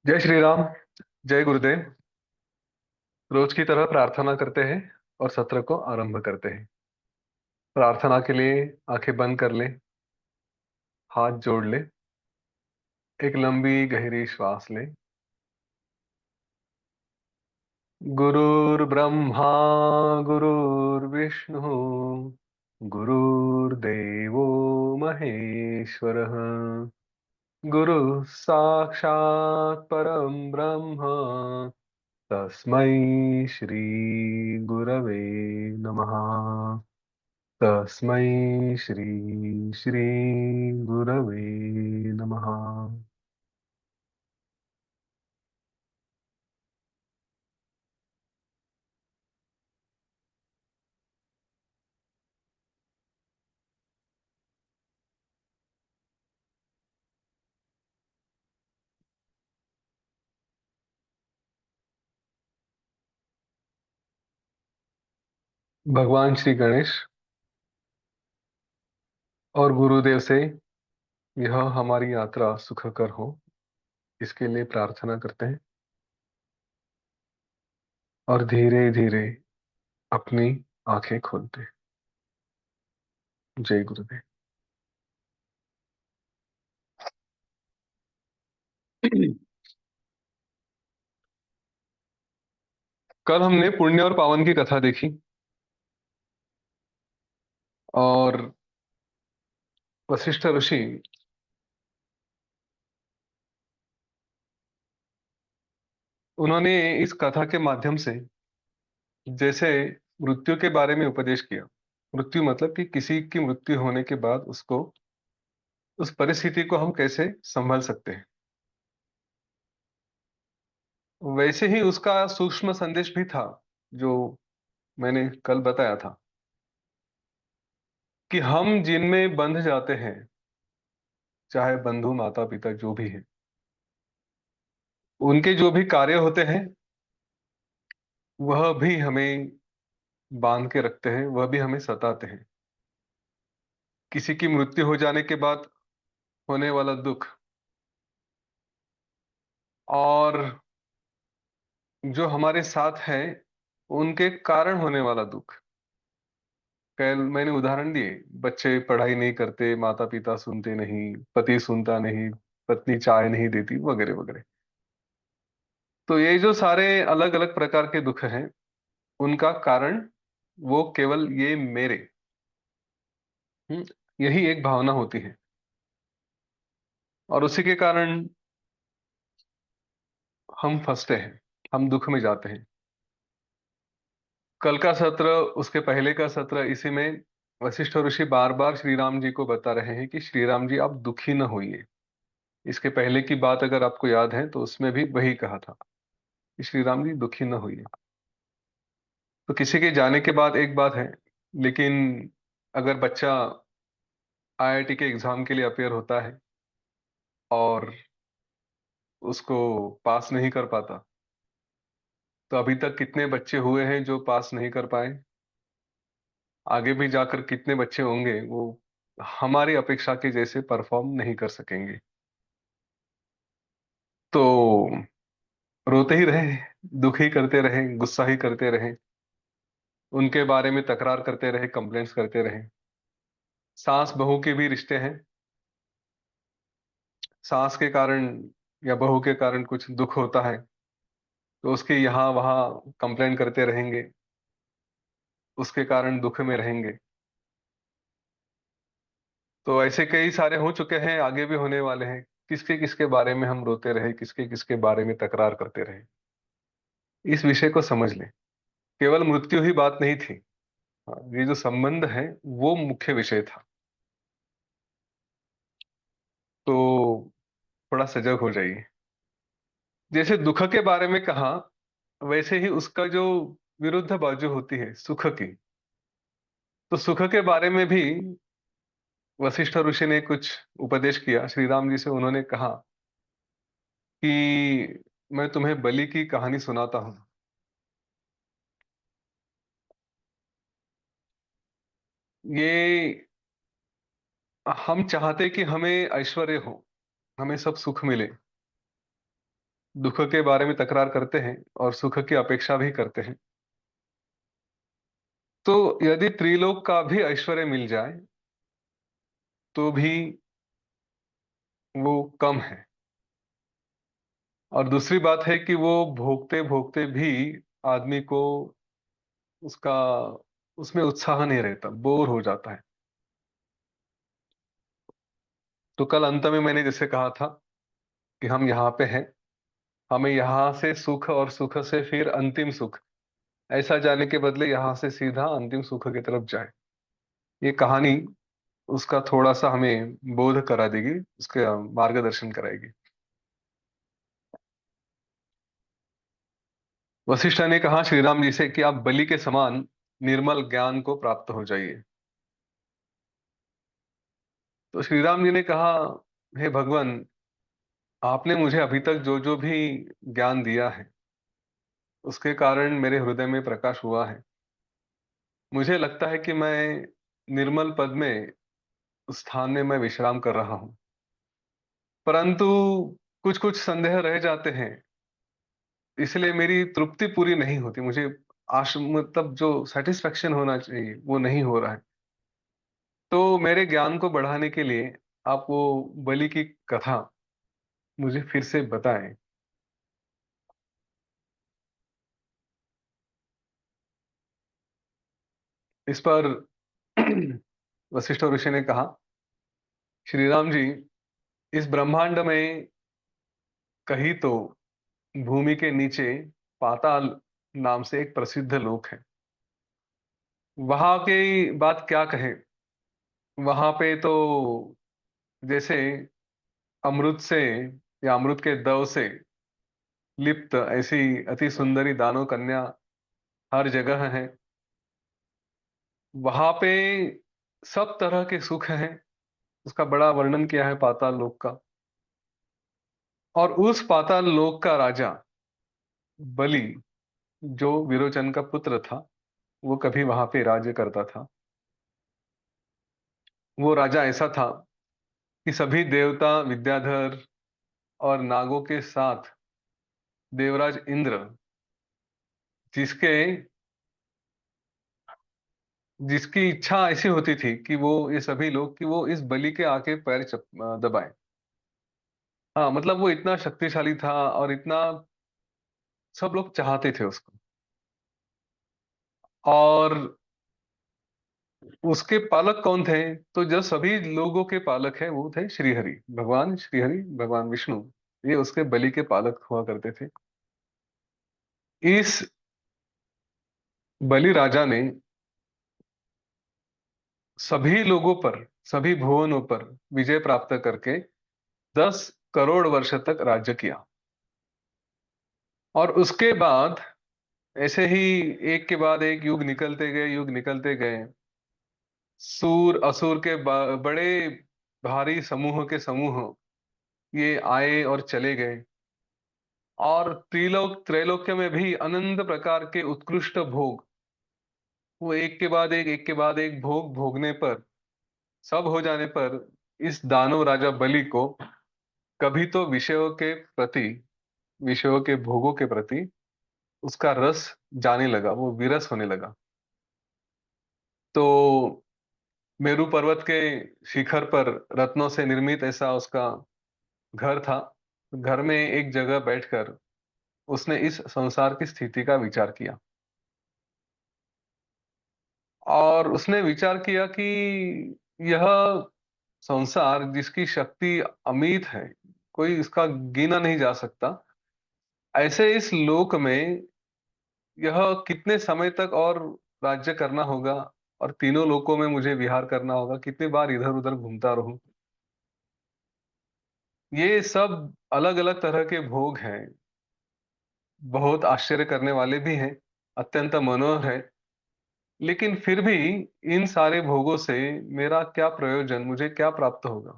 जय श्री राम। जय गुरुदेव। रोज की तरह प्रार्थना करते हैं और सत्र को आरंभ करते हैं। प्रार्थना के लिए आंखें बंद कर ले, हाथ जोड़ ले, एक लंबी गहरी श्वास ले। गुरुर्ब्रह्मा गुरुर्विष्णु गुरुर्देवो महेश्वरः। गुरु साक्षात् परम ब्रह्म तस्मै श्री गुरवे नमः। तस्मै श्री श्री गुरवे नमः। भगवान श्री गणेश और गुरुदेव से यह हमारी यात्रा सुखकर हो, इसके लिए प्रार्थना करते हैं और धीरे धीरे अपनी आंखें खोलते हैं। जय गुरुदेव। कल हमने पुण्य और पावन की कथा देखी और वशिष्ठ ऋषि उन्होंने इस कथा के माध्यम से जैसे मृत्यु के बारे में उपदेश किया। मृत्यु मतलब कि किसी की मृत्यु होने के बाद उसको उस परिस्थिति को हम कैसे संभाल सकते हैं, वैसे ही उसका सूक्ष्म संदेश भी था जो मैंने कल बताया था कि हम जिनमें बंध जाते हैं, चाहे बंधु माता पिता जो भी है, उनके जो भी कार्य होते हैं वह भी हमें बांध के रखते हैं, वह भी हमें सताते हैं। किसी की मृत्यु हो जाने के बाद होने वाला दुख और जो हमारे साथ है उनके कारण होने वाला दुख। कल मैंने उदाहरण दिए, बच्चे पढ़ाई नहीं करते, माता पिता सुनते नहीं, पति सुनता नहीं, पत्नी चाय नहीं देती, वगैरह वगैरह। तो ये जो सारे अलग अलग प्रकार के दुख हैं, उनका कारण वो केवल ये मेरे, हम्म, यही एक भावना होती है और उसी के कारण हम फंसते हैं, हम दुख में जाते हैं। कल का सत्र, उसके पहले का सत्र, इसी में वशिष्ठ ऋषि बार बार श्री राम जी को बता रहे हैं कि श्री राम जी आप दुखी न होइए। इसके पहले की बात अगर आपको याद है तो उसमें भी वही कहा था कि श्री राम जी दुखी न होइए। तो किसी के जाने के बाद एक बात है, लेकिन अगर बच्चा आईआईटी के एग्जाम के लिए अपेयर होता है और उसको पास नहीं कर पाता, तो अभी तक कितने बच्चे हुए हैं जो पास नहीं कर पाए, आगे भी जाकर कितने बच्चे होंगे वो हमारी अपेक्षा के जैसे परफॉर्म नहीं कर सकेंगे। तो रोते ही रहे, दुखी करते रहे, गुस्सा ही करते रहे, उनके बारे में तकरार करते रहे, कंप्लेंट्स करते रहे। सास बहू के भी रिश्ते हैं, सास के कारण या बहू के कारण कुछ दुख होता है तो उसके यहाँ वहाँ कंप्लेंट करते रहेंगे, उसके कारण दुख में रहेंगे। तो ऐसे कई सारे हो चुके हैं, आगे भी होने वाले हैं। किसके किसके बारे में हम रोते रहे, किसके किसके बारे में तकरार करते रहे, इस विषय को समझ लें। केवल मृत्यु ही बात नहीं थी। हाँ, ये जो संबंध है वो मुख्य विषय था। तो थोड़ा सजग हो जाइए। जैसे दुख के बारे में कहा, वैसे ही उसका जो विरुद्ध बाजू होती है सुख की, तो सुख के बारे में भी वशिष्ठ ऋषि ने कुछ उपदेश किया श्री राम जी से। उन्होंने कहा कि मैं तुम्हें बलि की कहानी सुनाता हूं। ये हम चाहते कि हमें ऐश्वर्य हो, हमें सब सुख मिले, दुख के बारे में तकरार करते हैं और सुख की अपेक्षा भी करते हैं। तो यदि त्रिलोक का भी ऐश्वर्य मिल जाए तो भी वो कम है। और दूसरी बात है कि वो भोगते भोगते भी आदमी को उसका उसमें उत्साह नहीं रहता, बोर हो जाता है। तो कल अंत में मैंने जैसे कहा था कि हम यहाँ पे हैं, हमें यहाँ से सुख और सुख से फिर अंतिम सुख, ऐसा जाने के बदले यहाँ से सीधा अंतिम सुख की तरफ जाए। ये कहानी उसका थोड़ा सा हमें बोध करा देगी, उसका मार्गदर्शन कराएगी। वशिष्ठ ने कहा श्री राम जी से कि आप बलि के समान निर्मल ज्ञान को प्राप्त हो जाइए। तो श्री राम जी ने कहा, हे भगवान, आपने मुझे अभी तक जो जो भी ज्ञान दिया है उसके कारण मेरे हृदय में प्रकाश हुआ है। मुझे लगता है कि मैं निर्मल पद में, उस स्थान में मैं विश्राम कर रहा हूं। परंतु कुछ कुछ संदेह रह जाते हैं, इसलिए मेरी तृप्ति पूरी नहीं होती। मुझे आश मतलब जो सेटिस्फेक्शन होना चाहिए वो नहीं हो रहा है। तो मेरे ज्ञान को बढ़ाने के लिए आप वो बलि की कथा मुझे फिर से बताएं। इस पर वशिष्ठ ऋषि ने कहा, श्री राम जी, इस ब्रह्मांड में कहीं तो भूमि के नीचे पाताल नाम से एक प्रसिद्ध लोक है। वहां की बात क्या कहें। वहां पे तो जैसे अमृत से या अमृत के दव से लिप्त ऐसी अति सुंदरी दानव कन्या हर जगह है। वहां पे सब तरह के सुख हैं। उसका बड़ा वर्णन किया है पाताल लोक का। और उस पाताल लोक का राजा बलि, जो विरोचन का पुत्र था, वो कभी वहां पे राज्य करता था। वो राजा ऐसा था कि सभी देवता, विद्याधर और नागों के साथ देवराज इंद्र, जिसके जिसकी इच्छा ऐसी होती थी कि वो, ये सभी लोग, कि वो इस बलि के आके पैर दबाए। हाँ, मतलब वो इतना शक्तिशाली था और इतना सब लोग चाहते थे उसको। और उसके पालक कौन थे? तो जो सभी लोगों के पालक हैं वो थे श्रीहरि, भगवान श्रीहरि, भगवान विष्णु। ये उसके बलि के पालक हुआ करते थे। इस बलि राजा ने सभी लोगों पर, सभी भुवनों पर विजय प्राप्त करके 10 करोड़ वर्ष तक राज्य किया। और उसके बाद ऐसे ही एक के बाद एक युग निकलते गए, युग निकलते गए। सूर असुर के बड़े भारी समूह के समूह ये आए और चले गए। और त्रिलोक त्रैलोक्य में भी अनंत प्रकार के उत्कृष्ट भोग, वो एक के बाद एक के बाद एक भोग भोगने पर, सब हो जाने पर, इस दानव राजा बलि को कभी तो विषयों के प्रति, विषयों के भोगों के प्रति उसका रस जाने लगा, वो विरस होने लगा। तो मेरू पर्वत के शिखर पर रत्नों से निर्मित ऐसा उसका घर था। घर में एक जगह बैठकर उसने इस संसार की स्थिति का विचार किया। और उसने विचार किया कि यह संसार जिसकी शक्ति अमित है, कोई इसका गिना नहीं जा सकता, ऐसे इस लोक में यह कितने समय तक और राज्य करना होगा, और तीनों लोकों में मुझे विहार करना होगा, कितनी बार इधर उधर घूमता रहूं। ये सब अलग अलग तरह के भोग हैं, बहुत आश्चर्य करने वाले भी हैं, अत्यंत मनोहर है। लेकिन फिर भी इन सारे भोगों से मेरा क्या प्रयोजन, मुझे क्या प्राप्त होगा,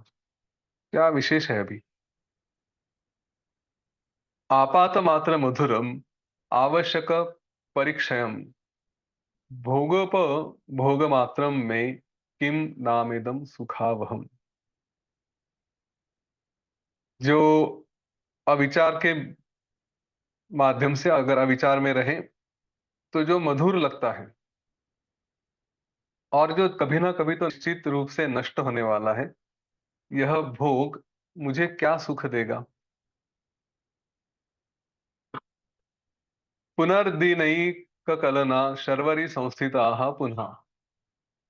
क्या विशेष है अभी। आपात मात्र मधुरम आवश्यक परिक्षयम भोगोप भोग मात्रम में किम नामेदम सुखावहम। जो अविचार के माध्यम से अगर अविचार में रहें तो जो मधुर लगता है, और जो कभी ना कभी तो निश्चित रूप से नष्ट होने वाला है, यह भोग मुझे क्या सुख देगा। पुनर्दिनैक कलना शर्वरी संस्थिताः पुनः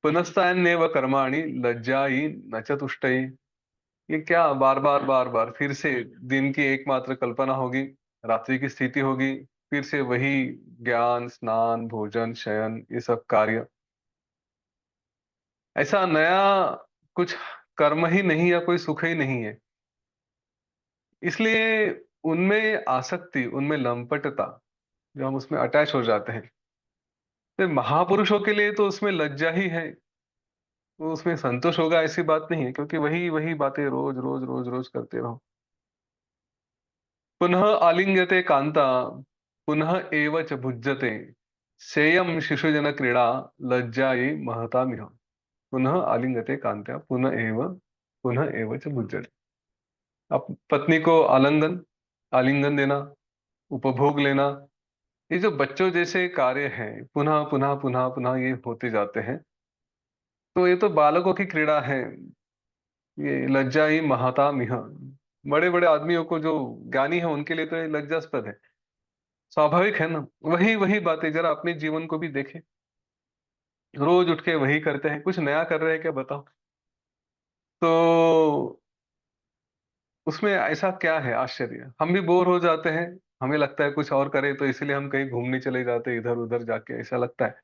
पुनस्तान्येव कर्माणि लज्जाई न च तुष्टये। ये क्या बार बार बार बार फिर से दिन की एकमात्र कल्पना होगी, रात्रि की स्थिति होगी, फिर से वही ज्ञान, स्नान, भोजन, शयन, ये सब कार्य। ऐसा नया कुछ कर्म ही नहीं या कोई सुख ही नहीं है। इसलिए उनमें आसक्ति, उनमें लंपटता, जो हम उसमें अटैच हो जाते हैं, तो महापुरुषों के लिए तो उसमें लज्जा ही है। वो उसमें संतोष होगा ऐसी बात नहीं है, क्योंकि वही वही बातें रोज रोज रोज रोज करते रहो। पुनः आलिंग्यते कांता, पुनः एव च भुज्यते, सेयं शिशुजन क्रीड़ा लज्जायै महतामिह। पुनः आलिंगते कांत्या पुनः एव च भुज्यते। अब पत्नी को आलिंगन देना, उपभोग लेना, ये जो बच्चों जैसे कार्य हैं, पुनः पुनः पुनः पुनः ये होते जाते हैं। तो ये तो बालकों की क्रीड़ा है। ये लज्जा ही महाता मिह। बड़े बड़े आदमियों को, जो ज्ञानी है, उनके लिए तो ये लज्जास्पद है। स्वाभाविक है ना। वही वही बातें जरा अपने जीवन को भी देखें। रोज उठ के वही करते हैं, कुछ नया कर रहे हैं क्या बताओ। तो उसमें ऐसा क्या है आश्चर्य, हम भी बोर हो जाते हैं। हमें लगता है कुछ और करें, तो इसलिए हम कहीं घूमने चले जाते हैं, इधर उधर जाके ऐसा लगता है।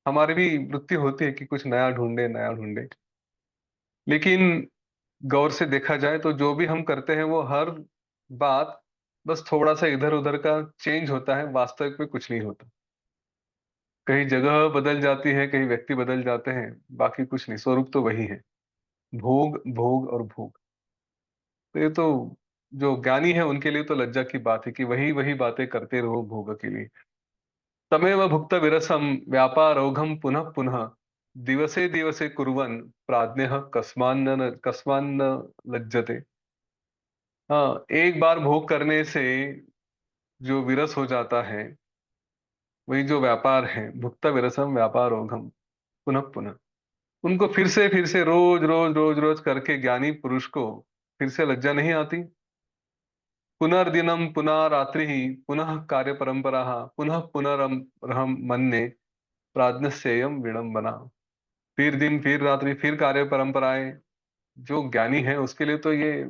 हमारी भी वृत्ति होती है कि कुछ नया ढूंढे, नया ढूंढे। लेकिन गौर से देखा जाए तो जो भी हम करते हैं वो हर बात बस थोड़ा सा इधर उधर का चेंज होता है, वास्तविक में कुछ नहीं होता। कहीं जगह बदल जाती है, कहीं व्यक्ति बदल जाते हैं, बाकी कुछ नहीं, स्वरूप तो वही है। भोग भोग और भोग। तो ये तो जो ज्ञानी है उनके लिए तो लज्जा की बात है कि वही वही बातें करते रहो भोग के लिए। तमेव भुक्त विरसम व्यापारोघम पुनः पुनः, दिवसे दिवसे कुर्वन् प्राज्ञः कस्मान्न लज्जते। हाँ, एक बार भोग करने से जो विरस हो जाता है, वही जो व्यापार है, भुक्त विरसम व्यापारोघम पुनः पुनः, उनको फिर से रोज रोज रोज रोज करके ज्ञानी पुरुष को फिर से लज्जा नहीं आती। पुनर्दिनम पुनः रात्रि, पुनः कार्य परंपरा, पुनः पुनरहम मन्ये प्राज्ञस्येयं विडंबना। फिर दिन, फिर रात्रि, फिर कार्य परंपराएं। जो ज्ञानी है उसके लिए तो ये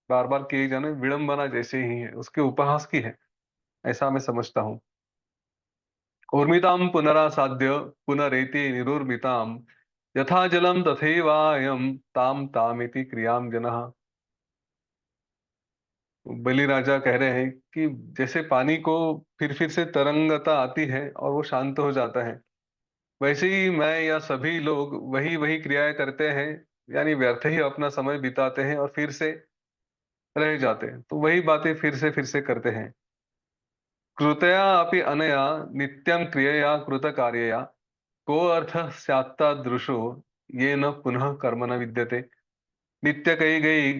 बार बार किए जाने विडंबना जैसे ही है, उसके उपहास की है, ऐसा मैं समझता हूँ। ऊर्मिताम पुनरासाद्य पुनरेति निरुर्मिताम, यथा जलम तथैवायम ताम तामिति क्रियाम जनः। बलि राजा कह रहे हैं कि जैसे पानी को फिर से तरंगता आती है और वो शांत हो जाता है, वैसे ही मैं या सभी लोग वही वही क्रियाएं करते हैं, यानी व्यर्थ ही अपना समय बिताते हैं और फिर से रह जाते हैं, तो वही बातें फिर से करते हैं। कृतया अपि अनया नित्यं क्रियया कृत कार्यया, को अर्थ स्यात्तादृशो ये न पुनः कर्म न विद्यते। नित्य कही गई,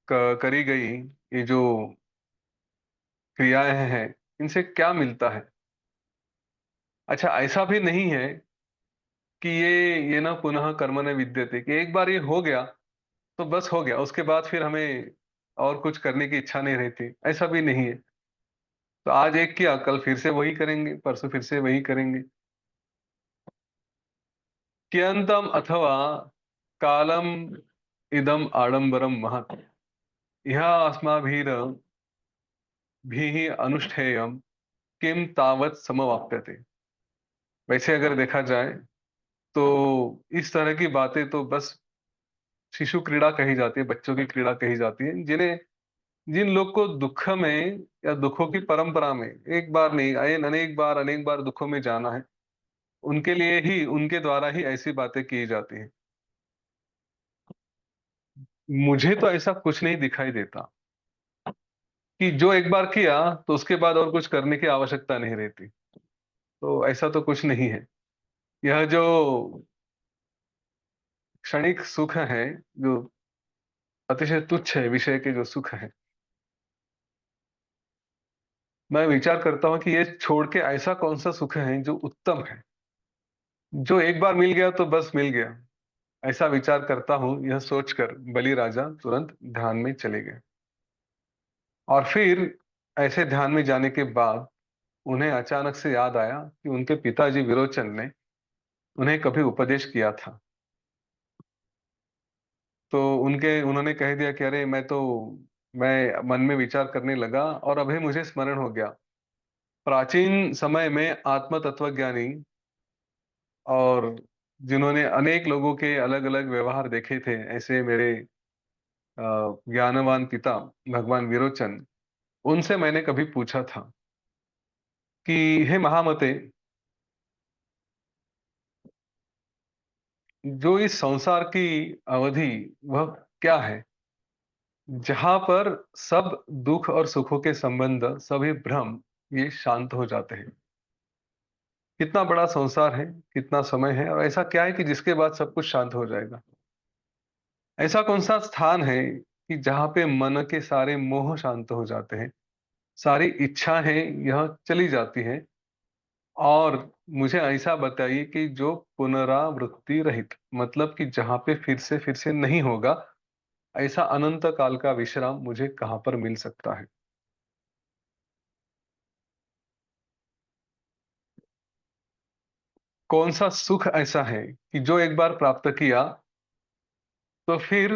करी गई ये जो क्रियाएं हैं, इनसे क्या मिलता है। अच्छा, ऐसा भी नहीं है कि ये ना पुनः कर्म न विद्यते, कि एक बार ये हो गया तो बस हो गया, उसके बाद फिर हमें और कुछ करने की इच्छा नहीं रहती, ऐसा भी नहीं है। तो आज एक किया, कल फिर से वही करेंगे, परसों फिर से वही करेंगे। कियंतम अथवा कालम इदम आडंबरम महत्, यह अस्माभिर भी अनुष्ठेयम किम तावत समवाप्यते। वैसे अगर देखा जाए तो इस तरह की बातें तो बस शिशु क्रीड़ा कही जाती है, बच्चों की क्रीड़ा कही जाती है, जिन्हें, जिन लोग को दुख में या दुखों की परंपरा में एक बार नहीं, अनेक बार दुखों में जाना है, उनके लिए ही, उनके द्वारा ही ऐसी बातें की जाती हैं। मुझे तो ऐसा कुछ नहीं दिखाई देता कि जो एक बार किया तो उसके बाद और कुछ करने की आवश्यकता नहीं रहती। तो ऐसा तो कुछ नहीं है। यह जो क्षणिक सुख है, जो अतिशय तुच्छ है, विषय के जो सुख है, मैं विचार करता हूँ कि ये छोड़ के ऐसा कौन-सा सुख है जो उत्तम है, जो एक बार मिल गया तो बस मिल गया। ऐसा विचार करता हूँ, यह सोचकर बलि राजा तुरंत ध्यान में चले गए। और फिर ऐसे ध्यान में जाने के बाद उन्हें अचानक से याद आया कि उनके पिताजी विरोचन ने उन्हें कभी उपदेश किया था। तो उनके उन्होंने कह दिया कि अरे मैं मन में विचार करने लगा और अभी मुझे स्मरण हो गया। प्राचीन समय में आत्म तत्वज्ञानी और जिन्होंने अनेक लोगों के अलग-अलग व्यवहार देखे थे, ऐसे मेरे ज्ञानवान पिता भगवान विरोचन, उनसे मैंने कभी पूछा था कि हे महामते, जो इस संसार की अवधि वह क्या है? जहाँ पर सब दुख और सुखों के संबंध, सभी भ्रम ये शांत हो जाते हैं। कितना बड़ा संसार है, कितना समय है और ऐसा क्या है कि जिसके बाद सब कुछ शांत हो जाएगा? ऐसा कौन-सा स्थान है कि जहाँ पे मन के सारे मोह शांत हो जाते हैं, सारी इच्छाएँ यह चली जाती हैं और मुझे ऐसा बताइए कि जो पुनरावृत्ति रहित मतलब कि जहाँ पे फिर से नहीं होगा, ऐसा अनंत काल का विश्राम मुझे कहाँ पर मिल सकता है? कौन-सा सुख ऐसा है कि जो एक बार प्राप्त किया, तो फिर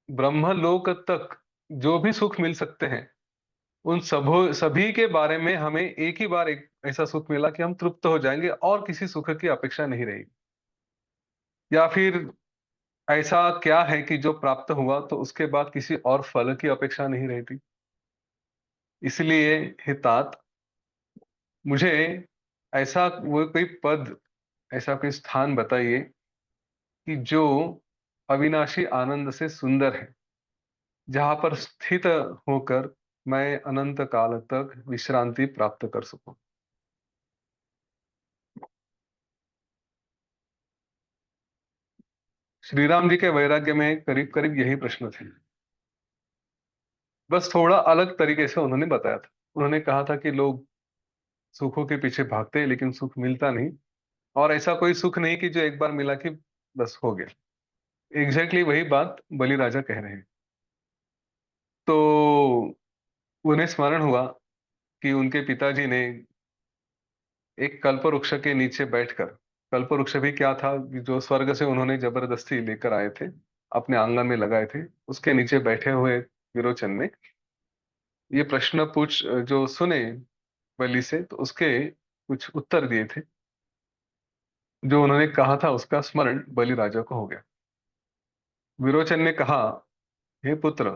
ब्रह्मलोक तक जो भी सुख मिल सकते हैं, उन सभी के बारे में हमें एक ही बार एक ऐसा सुख मिला कि हम तृप्त हो जाएँगे और किसी सुख की अपेक्षा नहीं रहेगी। या फिर ऐसा क्या है कि जो प्राप्त हुआ तो उसके बाद किसी और फल की अपेक्षा नहीं रहती? इसलिए हे तात, मुझे ऐसा वो कोई पद, ऐसा कोई स्थान बताइए कि जो अविनाशी आनंद से सुंदर है, जहाँ पर स्थित होकर मैं अनंत काल तक विश्रांति प्राप्त कर सकूँ। श्री राम जी के वैराग्य में करीब-करीब यही प्रश्न थे। बस थोड़ा अलग तरीके से उन्होंने बताया था। उन्होंने कहा था कि लोग सुखों के पीछे भागते हैं लेकिन सुख मिलता नहीं और ऐसा कोई सुख नहीं कि जो एक बार मिला कि बस हो गया। एग्ज़ैक्टली वही बात बलि राजा कह रहे हैं। तो उन्हें स्मरण हुआ कि उनके पिताजी ने एक कल्प वृक्ष के नीचे बैठकर, कल्प वृक्ष भी क्या था जो स्वर्ग से उन्होंने जबरदस्ती लेकर आए थे, अपने आंगन में लगाए थे, उसके नीचे बैठे हुए विरोचन ने ये प्रश्न जो सुने बलि से तो उसके कुछ उत्तर दिए थे। जो उन्होंने कहा था उसका स्मरण बलि राजा को हो गया। विरोचन ने कहा, हे पुत्र,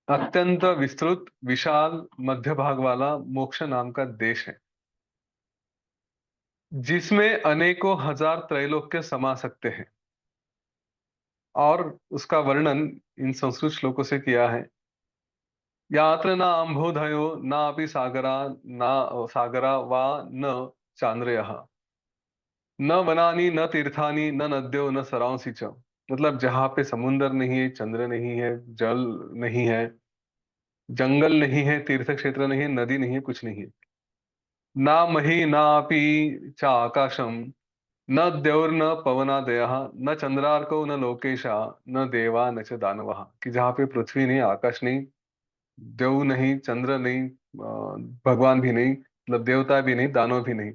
अत्यंत विस्तृत, विशाल, मध्य भाग वाला मोक्ष नाम का देश है, जिसमें अनेकों हजार त्रैलोक्य समा सकते हैं और उसका वर्णन इन संस्कृत श्लोकों से किया है। यात्र न अम्भोदयो नापि सागरा ना सागरा वा न चांद्रयः न वनानि न तीर्थानि न नद्यो न सरांसि च। मतलब जहाँ पे समुंदर नहीं है, चंद्र नहीं है, जल नहीं है, जंगल नहीं है, तीर्थ क्षेत्र नहीं है, नदी नहीं है, कुछ नहीं है। ना मही नापि च आकाशम न द्यौर्न पवनादयः न चंद्रार्को न लोकेशा न देवा न च दानवः, कि जहाँ पे पृथ्वी नहीं, आकाश नहीं, देव नहीं, चंद्र नहीं, भगवान भी नहीं, मतलब देवता भी नहीं, दानव भी नहीं।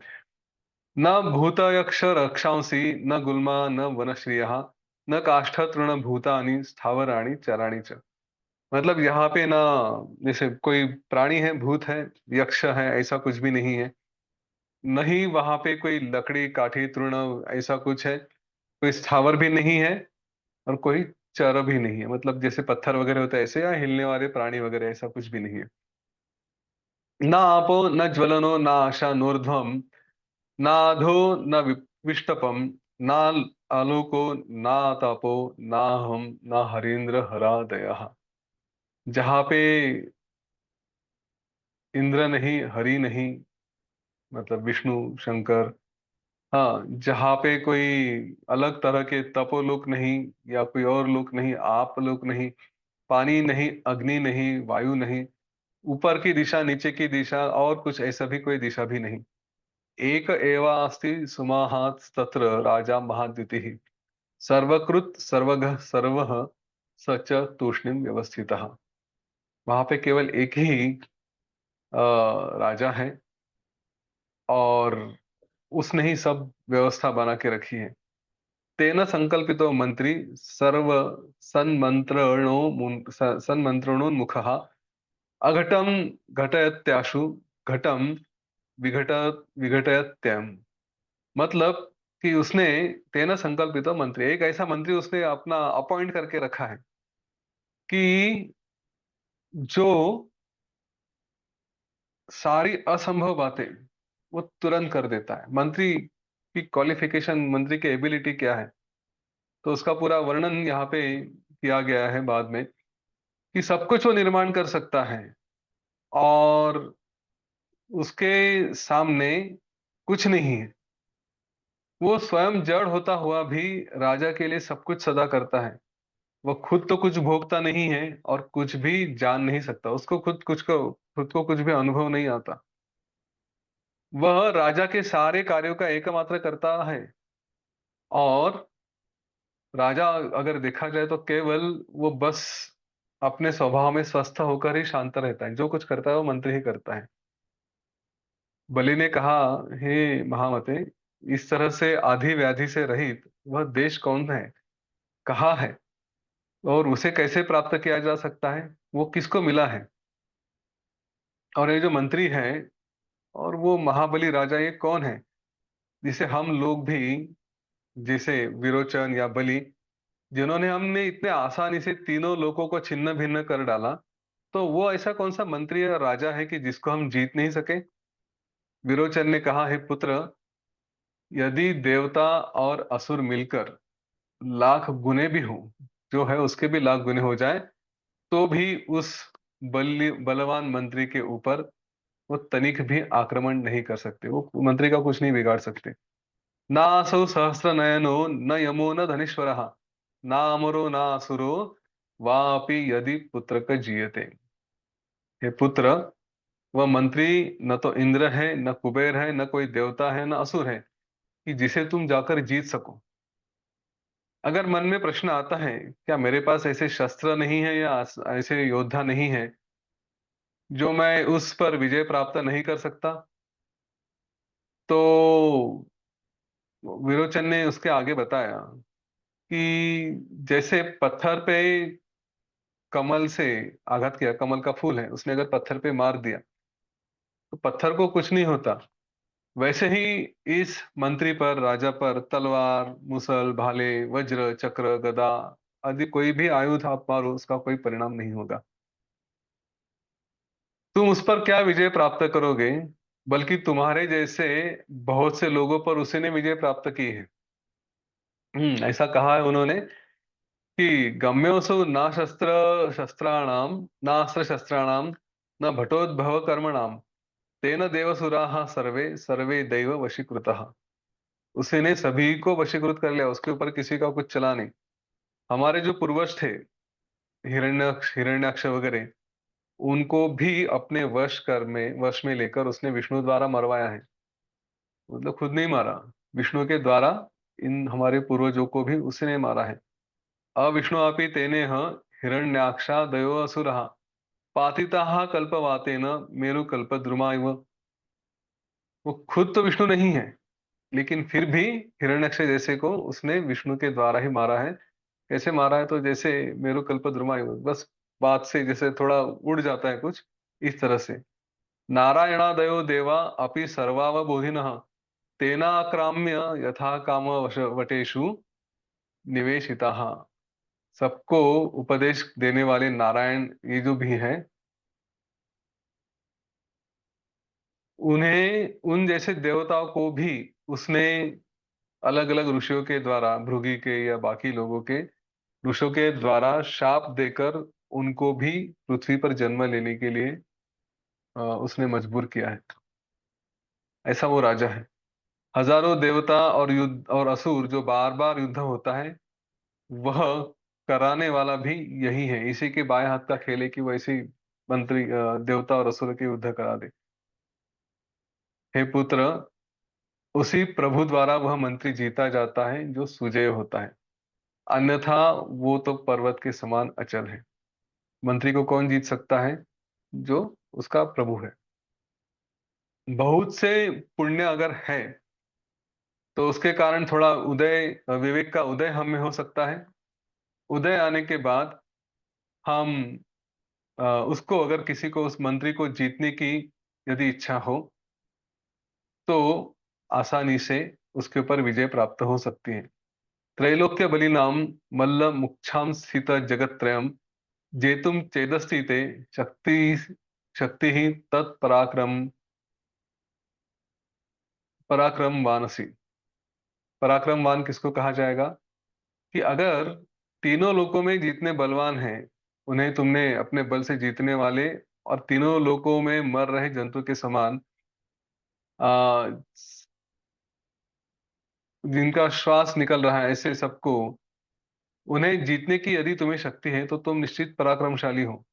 न भूतयक्ष रक्षांसि न गुल्मा न वनश्रियः न काष्ठ तृण भूतानि स्थावराणि चराणि च। मतलब यहाँ पे ना जैसे कोई प्राणी है, भूत है, यक्ष है, ऐसा कुछ भी नहीं है। नहीं वहां पे कोई लकड़ी, काठी, तृण ऐसा कुछ है। कोई स्थावर भी नहीं है और कोई चर भी नहीं है। मतलब जैसे पत्थर वगैरह होता है ऐसे, या हिलने वाले प्राणी वगैरह ऐसा कुछ भी नहीं है। ना आपो न ज्वलनो न आशा नूर्ध्वम नाधो न विष्टपम ना आलोको ना तापो ना हम ना हरीन्द्र हरादयः। जहाँ पे इंद्र नहीं, हरि नहीं, मतलब विष्णु शंकर, हाँ, जहाँ पे कोई अलग तरह के तपोलोक नहीं या कोई और लोक नहीं, आप लोक नहीं, पानी नहीं, अग्नि नहीं, वायु नहीं, ऊपर की दिशा, नीचे की दिशा और कुछ ऐसा भी कोई दिशा भी नहीं। एक एवा अस्ति सुमहात् तत्र राजा महाद्युतिः सर्वकृत सर्वगः सर्वः स च तूष्णीम व्यवस्थितः। वहां पे केवल एक ही राजा है और उसने ही सब व्यवस्था बना के रखी है। तेन संकल्पितो मंत्री सर्व सन्मंत्रणोन्मुखः अघटम घटयत्याशु घटम विघट विघटयत्यम। मतलब कि उसने तेन संकल्पितो मंत्री, एक ऐसा मंत्री उसने अपना अपॉइंट करके रखा है कि जो सारी असंभव बातें वो तुरंत कर देता है। मंत्री की क्वालिफिकेशन, मंत्री की एबिलिटी क्या है, तो उसका पूरा वर्णन यहाँ पे किया गया है बाद में, कि सब कुछ वो निर्माण कर सकता है और उसके सामने कुछ नहीं है। वो स्वयं जड़ होता हुआ भी राजा के लिए सब कुछ सदा करता है। वो खुद तो कुछ भोगता नहीं है और कुछ भी जान नहीं सकता, उसको खुद को कुछ भी अनुभव नहीं आता। वह राजा के सारे कार्यों का एकमात्र करता है। और राजा अगर देखा जाए तो केवल वो बस अपने स्वभाव में स्वस्थ होकर ही शांत रहता है, जो कुछ करता है वो मंत्री ही करता है। बलि ने कहा, हे महामते, इस तरह से आधी व्याधि से रहित वह देश कौन है, कहाँ है, और उसे कैसे प्राप्त किया जा सकता है, वो किसको मिला है। और ये जो मंत्री है और वो महाबली राजा, ये कौन है जिसे हम लोग भी, जैसे विरोचन या बलि, जिन्होंने हमने इतने आसानी से तीनों लोगों को छिन्न भिन्न कर डाला, तो वो ऐसा कौन सा मंत्री या राजा है कि जिसको हम जीत नहीं सके। विरोचन ने कहा, हे पुत्र, यदि देवता और असुर मिलकर लाख गुने भी हो, जो है उसके भी लाख गुने हो जाए, तो भी उस बलवान मंत्री के ऊपर वो तनिक भी आक्रमण नहीं कर सकते, वो मंत्री का कुछ नहीं बिगाड़ सकते। ना असौ सहस्र नयनो न यमो न धनेश्वरः ना अमरो ना असुरो वापि यदि पुत्रक जीयते। हे पुत्र, वह मंत्री न तो इंद्र है, न कुबेर है, न कोई देवता है, न असुर है कि जिसे तुम जाकर जीत सको। अगर मन में प्रश्न आता है, क्या मेरे पास ऐसे शस्त्र नहीं है या ऐसे योद्धा नहीं है जो मैं उस पर विजय प्राप्त नहीं कर सकता, तो विरोचन ने उसके आगे बताया कि जैसे पत्थर पे कमल से आघात किया, कमल का फूल है, उसने अगर पत्थर पे मार दिया तो पत्थर को कुछ नहीं होता, वैसे ही इस मंत्री पर, राजा पर तलवार, मुसल, भाले, वज्र, चक्र, गदा आदि कोई भी आयुध आप मारो, उसका कोई परिणाम नहीं होगा। तुम उस पर क्या विजय प्राप्त करोगे, बल्कि तुम्हारे जैसे बहुत से लोगों पर उसी ने विजय प्राप्त की है। ऐसा कहा है उन्होंने कि गम्योऽसौ ना शस्त्र शस्त्राणाम, ना अस्त्र शस्त्राणाम, न भटोद्भव कर्मणाम, तेन देवसुराः सर्वे सर्वे दैव वशीकृतः। उसी ने सभी को वशीकृत कर लिया, उसके ऊपर किसी का कुछ चला नहीं। हमारे जो पूर्वज थे, हिरण्याक्ष हिरण्याक्ष वगैरह, उनको भी अपने वश में लेकर उसने विष्णु द्वारा मरवाया है। मतलब खुद नहीं मारा, विष्णु के द्वारा इन हमारे पूर्वजों को भी उसने मारा है। अविष्णुअपि तेनेह हिरण्याक्षादयो असुरः पातिताः कल्पवातेन मेरुकल्पद्रुमा इव। वो खुद तो विष्णु नहीं है, लेकिन फिर भी हिरण्यक्ष जैसे को उसने विष्णु के द्वारा ही मारा है। कैसे मारा है, तो जैसे मेरुकल्पद्रुमा इव, बस बात से जैसे थोड़ा उड़ जाता है कुछ, इस तरह से। नारायणादयो देवा अपि सर्वावबोधिनः तेनाक्राम्य यथा काम वटेषु निवेशिताः। सबको उपदेश देने वाले नारायण ये जो भी हैं, उन्हें, उन जैसे देवताओं को भी उसने अलग अलग ऋषियों के द्वारा, भृगु के या बाकी लोगों के ऋषियों के द्वारा शाप देकर उनको भी पृथ्वी पर जन्म लेने के लिए उसने मजबूर किया है। ऐसा वो राजा है। हजारों देवता और युद्ध और असुर जो बार बार युद्ध होता है, वह कराने वाला भी यही है। इसी के बाएं हाथ का खेल है कि वो ऐसे मंत्री देवता और असुर के युद्ध करा दे। हे पुत्र, उसी प्रभु द्वारा वह मंत्री जीता जाता है जो सुजय होता है, अन्यथा वो तो पर्वत के समान अचल है। मंत्री को कौन जीत सकता है? जो उसका प्रभु है। बहुत से पुण्य अगर है तो उसके कारण थोड़ा उदय, विवेक का उदय हम में हो सकता है। उदय आने के बाद हम उसको, अगर किसी को, उस मंत्री को जीतने की यदि इच्छा हो तो आसानी से उसके ऊपर विजय प्राप्त हो सकती है। त्रैलोक्य बलिनाम मल्ल मुक्षाम स्थित जगत त्रयम जेतुम चेदस्ति ते शक्ति शक्ति ही तत्पराक्रम पराक्रमवानसी। पराक्रमवान किसको कहा जाएगा? कि अगर तीनों लोकों में जितने बलवान हैं उन्हें तुमने अपने बल से जीतने वाले, और तीनों लोकों में मर रहे जंतु के समान आ, जिनका श्वास निकल रहा है, ऐसे सबको, उन्हें जीतने की यदि तुम्हें शक्ति है तो तुम निश्चित पराक्रमशाली हो।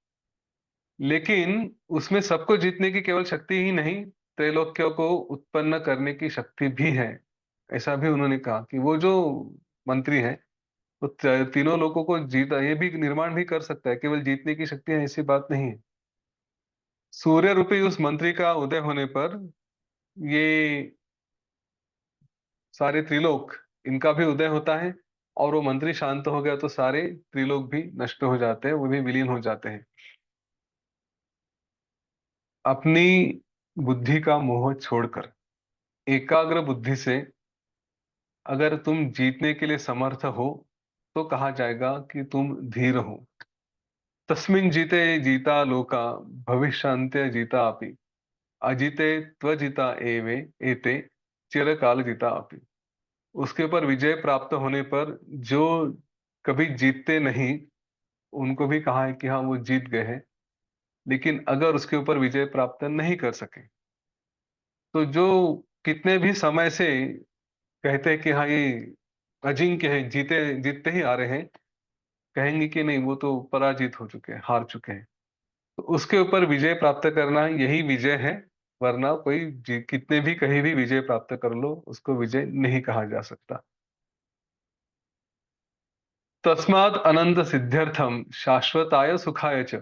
लेकिन उसमें सबको जीतने की केवल शक्ति ही नहीं, त्रैलोक्य को उत्पन्न करने की शक्ति भी है। ऐसा भी उन्होंने कहा कि वो जो मंत्री है तो तीनों लोगों को जीता, ये भी निर्माण भी कर सकता है, केवल जीतने की शक्ति है ऐसी बात नहीं है। सूर्य रूपी उस मंत्री का उदय होने पर ये सारे त्रिलोक, इनका भी उदय होता है, और वो मंत्री शांत हो गया तो सारे त्रिलोक भी नष्ट हो जाते हैं, वो भी विलीन हो जाते हैं। अपनी बुद्धि का मोह छोड़कर एकाग्र बुद्धि से अगर तुम जीतने के लिए समर्थ हो तो कहा जाएगा कि तुम धीर हो। तस्मिन् जीते जीता लोका भविष्यान्ते जीता अपि अजीते त्वजिता एवे एते चिरकाल जीता अपि। उसके ऊपर विजय प्राप्त होने पर जो कभी जीतते नहीं, उनको भी कहा है कि हाँ वो जीत गए हैं। लेकिन अगर उसके ऊपर विजय प्राप्त नहीं कर सके तो जो कितने भी समय से कहते हैं कि हाँ ये अजिंक्य है, जीते जीतते ही आ रहे हैं, कहेंगे कि नहीं वो तो पराजित हो चुके हैं, हार चुके हैं। तो उसके ऊपर विजय प्राप्त करना यही विजय है। वरना कोई कितने भी कहीं भी विजय प्राप्त कर लो, उसको विजय नहीं कहा जा सकता। तस्मात् अनंत सिद्ध्यर्थम शाश्वताय सुखाय च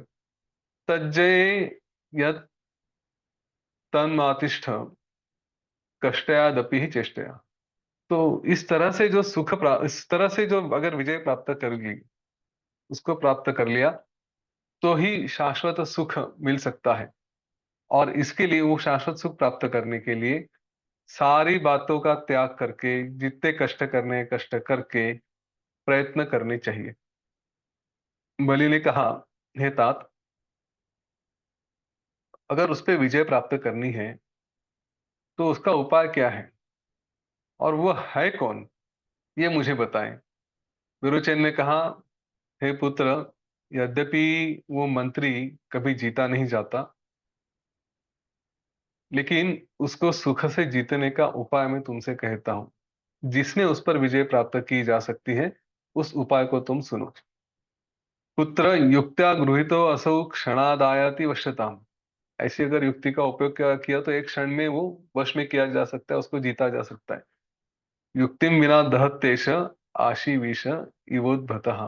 तज्जय यत् तन्मातिष्ठ कष्टयादपि ही चेष्टया। तो इस तरह से जो इस तरह से जो अगर विजय प्राप्त करेगी, उसको प्राप्त कर लिया तो ही शाश्वत सुख मिल सकता है। और इसके लिए, वो शाश्वत सुख प्राप्त करने के लिए सारी बातों का त्याग करके, जितने कष्ट करने हैं कष्ट करके प्रयत्न करने चाहिए। बलि ने कहा, हे तात, अगर उस पे विजय प्राप्त करनी है तो उसका उपाय क्या है, और वो है कौन, ये मुझे बताएं। विरोचन ने कहा, हे पुत्र, यद्यपि वो मंत्री कभी जीता नहीं जाता, लेकिन उसको सुख से जीतने का उपाय मैं तुमसे कहता हूं। जिसने उस पर विजय प्राप्त की जा सकती है, उस उपाय को तुम सुनो। पुत्र, युक्त्या गृहीतो असौ क्षणादायाति वश्यताम। ऐसी अगर युक्ति का उपयोग किया तो एक क्षण में वो वश में किया जा सकता है, उसको जीता जा सकता है। युक्तिम बिना दहतेश आशी विष इवोद्भतः।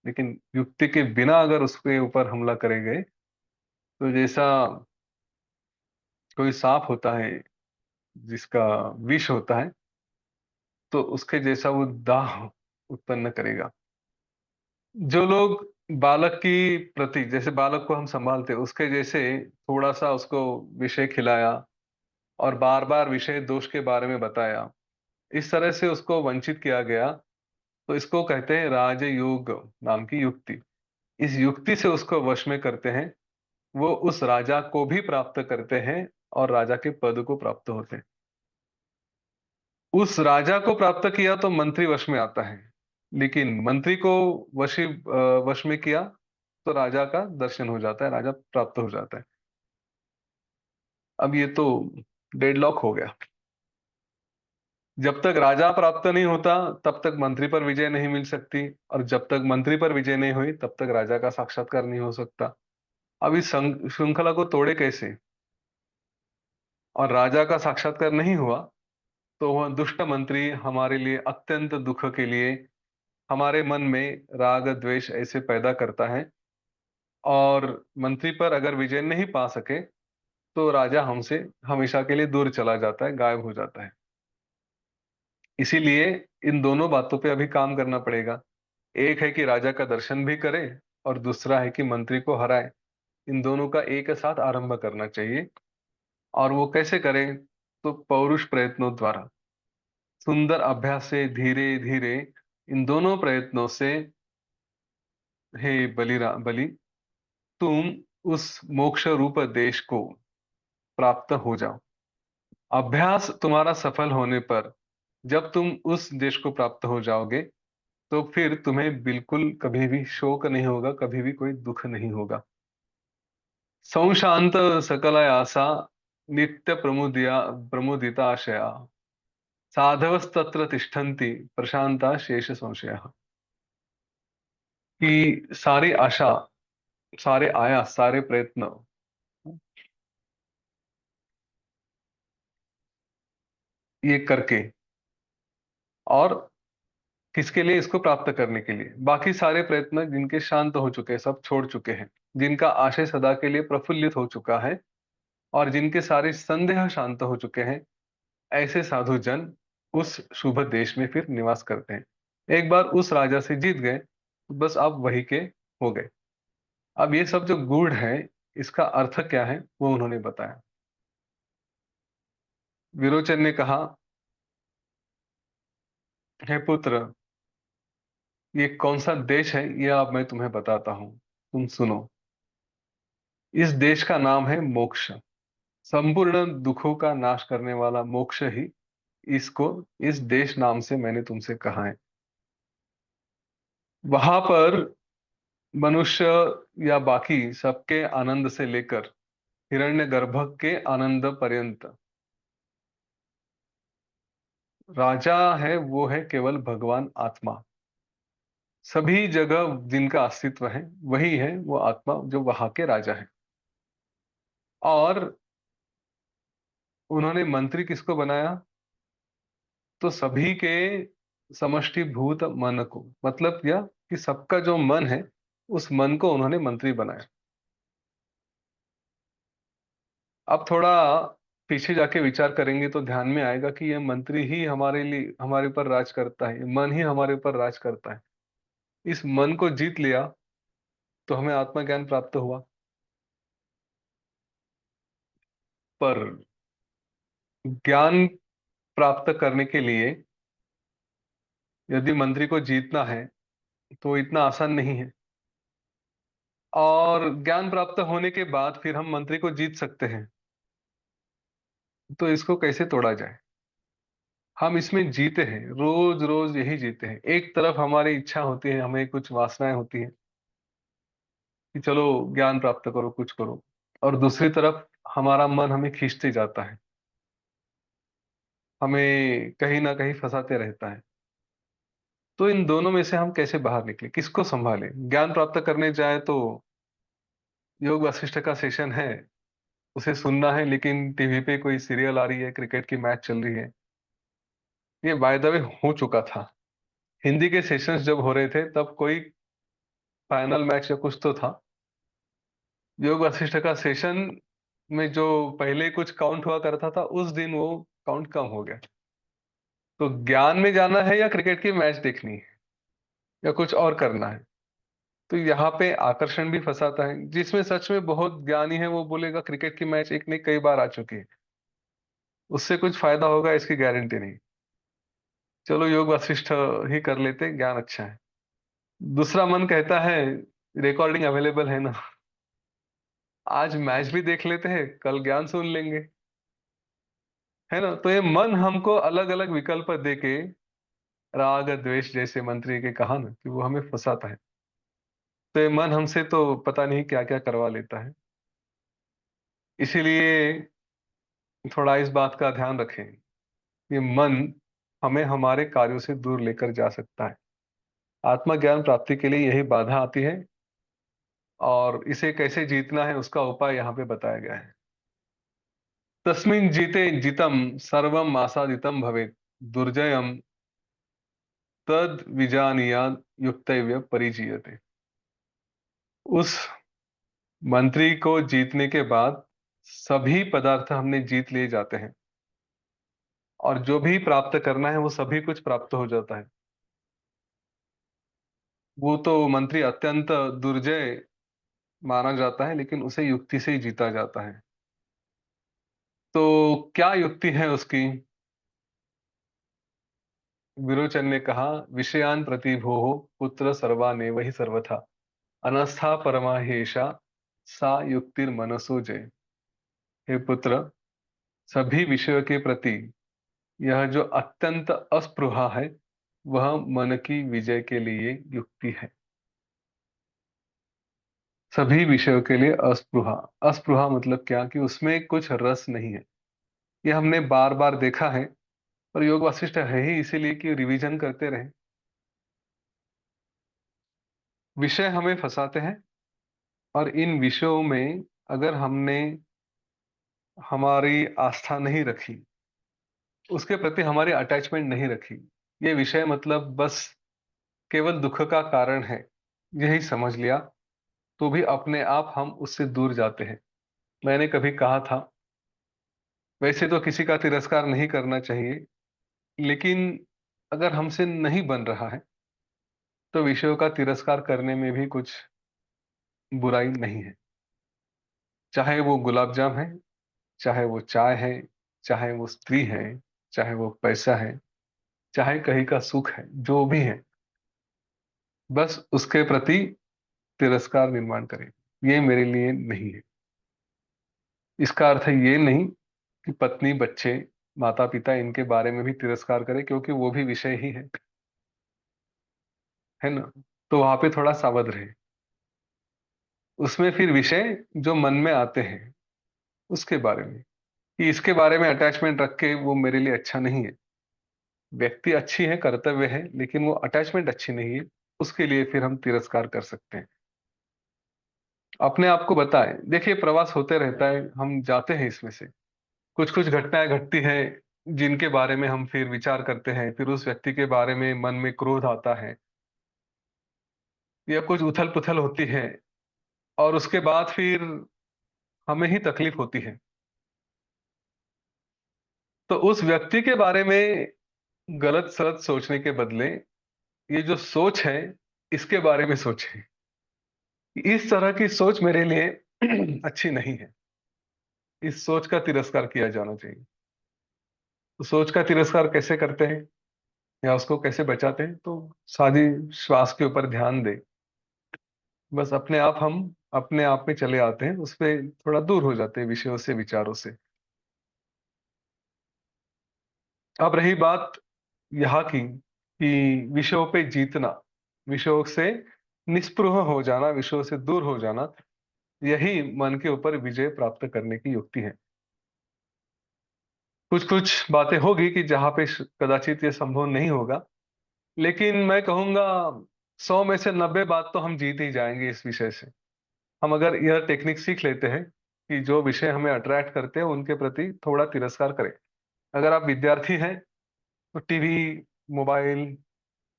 लेकिन युक्ति के बिना अगर उसके ऊपर हमला करेंगे तो जैसा कोई सांप होता है जिसका विष होता है, तो उसके जैसा वो दाह उत्पन्न करेगा। जो लोग बालक की प्रति, जैसे बालक को हम संभालते उसके जैसे थोड़ा सा उसको विषय खिलाया और बार बार विषय दोष के बारे में बताया, इस तरह से उसको वंचित किया गया, तो इसको कहते हैं राजयोग नाम की युक्ति। इस युक्ति से उसको वश में करते हैं, वो उस राजा को भी प्राप्त करते हैं और राजा के पद को प्राप्त होते हैं। उस राजा को प्राप्त किया तो मंत्री वश में आता है, लेकिन मंत्री को वश में किया तो राजा का दर्शन हो जाता है, राजा प्राप्त हो जाता है। अब ये तो डेडलॉक हो गया। जब तक राजा प्राप्त नहीं होता तब तक मंत्री पर विजय नहीं मिल सकती, और जब तक मंत्री पर विजय नहीं हुई तब तक राजा का साक्षात्कार नहीं हो सकता। अब इस श्रृंखला को तोड़े कैसे? और राजा का साक्षात्कार नहीं हुआ तो वह दुष्ट मंत्री हमारे लिए अत्यंत दुख के लिए हमारे मन में राग द्वेष ऐसे पैदा करता है, और मंत्री पर अगर विजय नहीं पा सके तो राजा हमसे हमेशा के लिए दूर चला जाता है, गायब हो जाता है। इसीलिए इन दोनों बातों पे अभी काम करना पड़ेगा। एक है कि राजा का दर्शन भी करे, और दूसरा है कि मंत्री को हराए। इन दोनों का एक साथ आरंभ करना चाहिए। और वो कैसे करें? तो पौरुष प्रयत्नों द्वारा, सुंदर अभ्यास से, धीरे धीरे इन दोनों प्रयत्नों से, हे बलि, तुम उस मोक्ष रूप देश को प्राप्त हो जाओ। अभ्यास तुम्हारा सफल होने पर जब तुम उस देश को प्राप्त हो जाओगे तो फिर तुम्हें बिल्कुल कभी भी शोक नहीं होगा, कभी भी कोई दुख नहीं होगा। संशांत सकलायासा नित्य प्रमुदिता आशया साधवस्तत्र तिष्ठन्ति प्रशांता शेष संशयः। कि सारी आशा, सारे आयास, सारे प्रयत्न ये करके, और किसके लिए? इसको प्राप्त करने के लिए। बाकी सारे प्रयत्न जिनके शांत हो चुके हैं, सब छोड़ चुके हैं, जिनका आशय सदा के लिए प्रफुल्लित हो चुका है, और जिनके सारे संदेह शांत हो चुके हैं, ऐसे साधु जन उस शुभ देश में फिर निवास करते हैं। एक बार उस राजा से जीत गए तो बस आप वही के हो गए। अब ये सब जो गूढ़ है, इसका अर्थ क्या है वो उन्होंने बताया। विरोचन ने कहा, हे पुत्र, ये कौन सा देश है ये अब मैं तुम्हें बताता हूं, तुम सुनो। इस देश का नाम है मोक्ष। संपूर्ण दुखों का नाश करने वाला मोक्ष ही इसको, इस देश नाम से मैंने तुमसे कहा है। वहां पर मनुष्य या बाकी सबके आनंद से लेकर हिरण्यगर्भ के आनंद पर्यंत, राजा है वो है केवल भगवान आत्मा। सभी जगह जिनका अस्तित्व है वही है वो आत्मा जो वहां के राजा है। और उन्होंने मंत्री किसको बनाया? तो सभी के समष्टिभूत मन को, मतलब यह कि सबका जो मन है उस मन को उन्होंने मंत्री बनाया। अब थोड़ा पीछे जाके विचार करेंगे तो ध्यान में आएगा कि यह मंत्री ही हमारे लिए, हमारे ऊपर राज करता है, ये मन ही हमारे ऊपर राज करता है। इस मन को जीत लिया तो हमें आत्मज्ञान प्राप्त हुआ। पर ज्ञान प्राप्त करने के लिए यदि मंत्री को जीतना है तो इतना आसान नहीं है। और ज्ञान प्राप्त होने के बाद फिर हम मंत्री को जीत सकते हैं, तो इसको कैसे तोड़ा जाए? हम इसमें जीते हैं, रोज रोज यही जीते हैं। एक तरफ हमारी इच्छा होती है, हमें कुछ वासनाएं होती हैं कि चलो ज्ञान प्राप्त करो, कुछ करो, और दूसरी तरफ हमारा मन हमें खींचते जाता है, हमें कहीं ना कहीं फंसाते रहता है। तो इन दोनों में से हम कैसे बाहर निकले, किसको संभाले? ज्ञान प्राप्त करने जाए तो योग वासिष्ठ का सेशन है, उसे सुनना है, लेकिन टीवी पे कोई सीरियल आ रही है, क्रिकेट की मैच चल रही है। ये बाय द वे हो चुका था। हिंदी के सेशंस जब हो रहे थे तब कोई फाइनल मैच या कुछ तो था। योग वशिष्ठ का सेशन में जो पहले कुछ काउंट हुआ करता था, उस दिन वो काउंट कम हो गया। तो ज्ञान में जाना है या क्रिकेट की मैच देखनी है या कुछ और करना है? तो यहाँ पे आकर्षण भी फंसाता है। जिसमें सच में बहुत ज्ञानी है वो बोलेगा क्रिकेट की मैच एक नहीं कई बार आ चुकी है, उससे कुछ फायदा होगा इसकी गारंटी नहीं, चलो योग वशिष्ठ ही कर लेते, ज्ञान अच्छा है। दूसरा मन कहता है रिकॉर्डिंग अवेलेबल है ना, आज मैच भी देख लेते हैं, कल ज्ञान सुन लेंगे, है ना। तो ये मन हमको अलग अलग विकल्प देके, राग द्वेष जैसे मंत्री के कहा ना कि वो हमें फंसाता है। तो ये मन हमसे तो पता नहीं क्या क्या करवा लेता है। इसीलिए थोड़ा इस बात का ध्यान रखें, ये मन हमें हमारे कार्यों से दूर लेकर जा सकता है। आत्मज्ञान प्राप्ति के लिए यही बाधा आती है। और इसे कैसे जीतना है उसका उपाय यहाँ पे बताया गया है। तस्मिन् जीते जितं सर्वम् आसादितं भवेत्, दुर्जयं तद विजानीयात् युक्तैव परिजीयते। उस मंत्री को जीतने के बाद सभी पदार्थ हमने जीत लिए जाते हैं और जो भी प्राप्त करना है वो सभी कुछ प्राप्त हो जाता है। वो तो मंत्री अत्यंत दुर्जय माना जाता है, लेकिन उसे युक्ति से ही जीता जाता है। तो क्या युक्ति है उसकी? विरोचन ने कहा, विषयान प्रति भोः पुत्र सर्वानेव हि सर्वथा अनस्था परमा ह्येषा सा युक्तिर्मनसो जय। हे पुत्र, सभी विषयों के प्रति यह जो अत्यंत अस्पृहा है, वह मन की विजय के लिए युक्ति है। सभी विषयों के लिए अस्पृहा। अस्पृहा मतलब क्या? कि उसमें कुछ रस नहीं है। ये हमने बार बार देखा है, और योग वासिष्ठ है ही इसीलिए कि रिवीजन करते रहे। विषय हमें फंसाते हैं, और इन विषयों में अगर हमने हमारी आस्था नहीं रखी, उसके प्रति हमारी अटैचमेंट नहीं रखी, ये विषय मतलब बस केवल दुख का कारण है, यही समझ लिया, तो भी अपने आप हम उससे दूर जाते हैं। मैंने कभी कहा था, वैसे तो किसी का तिरस्कार नहीं करना चाहिए, लेकिन अगर हमसे नहीं बन रहा है तो विषयों का तिरस्कार करने में भी कुछ बुराई नहीं है। चाहे वो गुलाब जाम है, चाहे वो चाय है, चाहे वो स्त्री है, चाहे वो पैसा है, चाहे कहीं का सुख है, जो भी है, बस उसके प्रति तिरस्कार निर्माण करें। ये मेरे लिए नहीं है। इसका अर्थ ये नहीं कि पत्नी, बच्चे, माता पिता इनके बारे में भी तिरस्कार करें, क्योंकि वो भी विषय ही है ना। तो वहां पे थोड़ा सावध रहे। उसमें फिर विषय जो मन में आते हैं उसके बारे में, कि इसके बारे में अटैचमेंट रख के वो मेरे लिए अच्छा नहीं है। व्यक्ति अच्छी है, कर्तव्य है, लेकिन वो अटैचमेंट अच्छी नहीं है, उसके लिए फिर हम तिरस्कार कर सकते हैं। अपने आप को बताएं। देखिए, प्रवास होते रहता है, हम जाते हैं इसमें से, कुछ कुछ घटनाएं घटती है जिनके बारे में हम फिर विचार करते हैं, फिर उस व्यक्ति के बारे में मन में क्रोध आता है, या कुछ उथल पुथल होती है, और उसके बाद फिर हमें ही तकलीफ होती है। तो उस व्यक्ति के बारे में गलत सलत सोचने के बदले, ये जो सोच है इसके बारे में सोचें। इस तरह की सोच मेरे लिए अच्छी नहीं है। इस सोच का तिरस्कार किया जाना चाहिए। तो सोच का तिरस्कार कैसे करते हैं या उसको कैसे बचाते हैं? तो सादी श्वास के ऊपर ध्यान दे, बस अपने आप हम अपने आप में चले आते हैं, उसपे थोड़ा दूर हो जाते हैं विषयों से, विचारों से। अब रही बात यहाँ की, कि विषयों पे जीतना, विषयों से निस्पृह हो जाना, विषयों से दूर हो जाना, यही मन के ऊपर विजय प्राप्त करने की युक्ति है। कुछ कुछ बातें होगी कि जहां पे कदाचित ये संभव नहीं होगा, लेकिन मैं कहूंगा 100 में से 90 बात तो हम जीत ही जाएंगे इस विषय से। हम अगर यह टेक्निक सीख लेते हैं कि जो विषय हमें अट्रैक्ट करते हैं उनके प्रति थोड़ा तिरस्कार करें। अगर आप विद्यार्थी हैं तो टीवी, मोबाइल,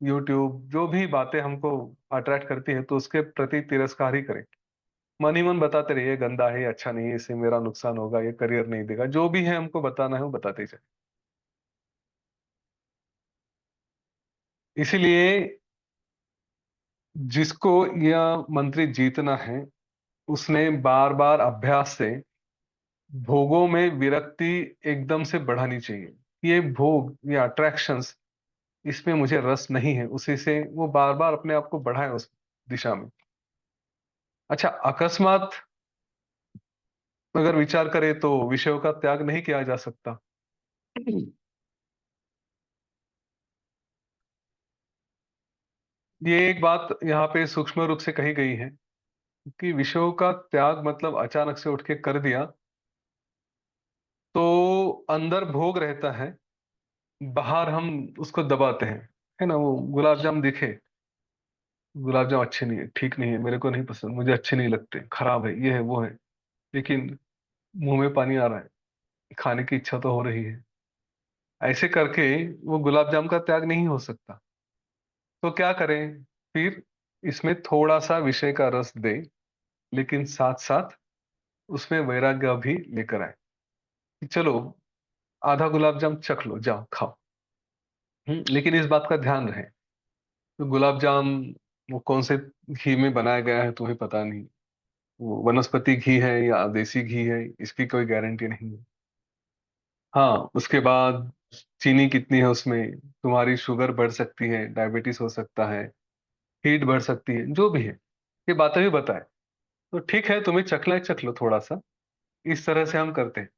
यूट्यूब, जो भी बातें हमको अट्रैक्ट करती है तो उसके प्रति तिरस्कार ही करें। मन ही मन बताते रहिए, गंदा है, ये अच्छा नहीं है, इससे मेरा नुकसान होगा, ये करियर नहीं देगा, जो भी है हमको बताना है वो बताते जाए। इसीलिए जिसको यह मंत्री जीतना है, उसने बार बार अभ्यास से भोगों में विरक्ति एकदम से बढ़ानी चाहिए। ये भोग, ये अट्रैक्शंस, इसमें मुझे रस नहीं है, उसी से वो बार बार अपने आप को बढ़ाए उस दिशा में। अच्छा, अकस्मात अगर विचार करें तो विषयों का त्याग नहीं किया जा सकता। ये एक बात यहाँ पे सूक्ष्म रूप से कही गई है कि विषयों का त्याग मतलब अचानक से उठ के कर दिया तो अंदर भोग रहता है, बाहर हम उसको दबाते हैं, है ना। वो गुलाब जाम दिखे, गुलाब जामुन अच्छे नहीं है, ठीक नहीं है, मेरे को नहीं पसंद, मुझे अच्छे नहीं लगते, खराब है, ये है वो है। लेकिन मुंह में पानी आ रहा है, खाने की इच्छा तो हो रही है। ऐसे करके वो गुलाब जामुन का त्याग नहीं हो सकता। तो क्या करें फिर? इसमें थोड़ा सा विषय का रस दे, लेकिन साथ साथ उसमें वैराग्य भी लेकर आए कि चलो आधा गुलाब जाम चख लो, जाओ खाओ। लेकिन इस बात का ध्यान रहे, तो गुलाब जाम वो कौन से घी में बनाया गया है तुम्हें पता नहीं, वो वनस्पति घी है या देसी घी है, इसकी कोई गारंटी नहीं है। हाँ, उसके बाद चीनी कितनी है उसमें, तुम्हारी शुगर बढ़ सकती है, डायबिटीज हो सकता है, हीट बढ़ सकती है, जो भी है, ये बातें भी बताए। तो ठीक है, तुम्हें चखना है चख लो थोड़ा सा। इस तरह से हम करते हैं।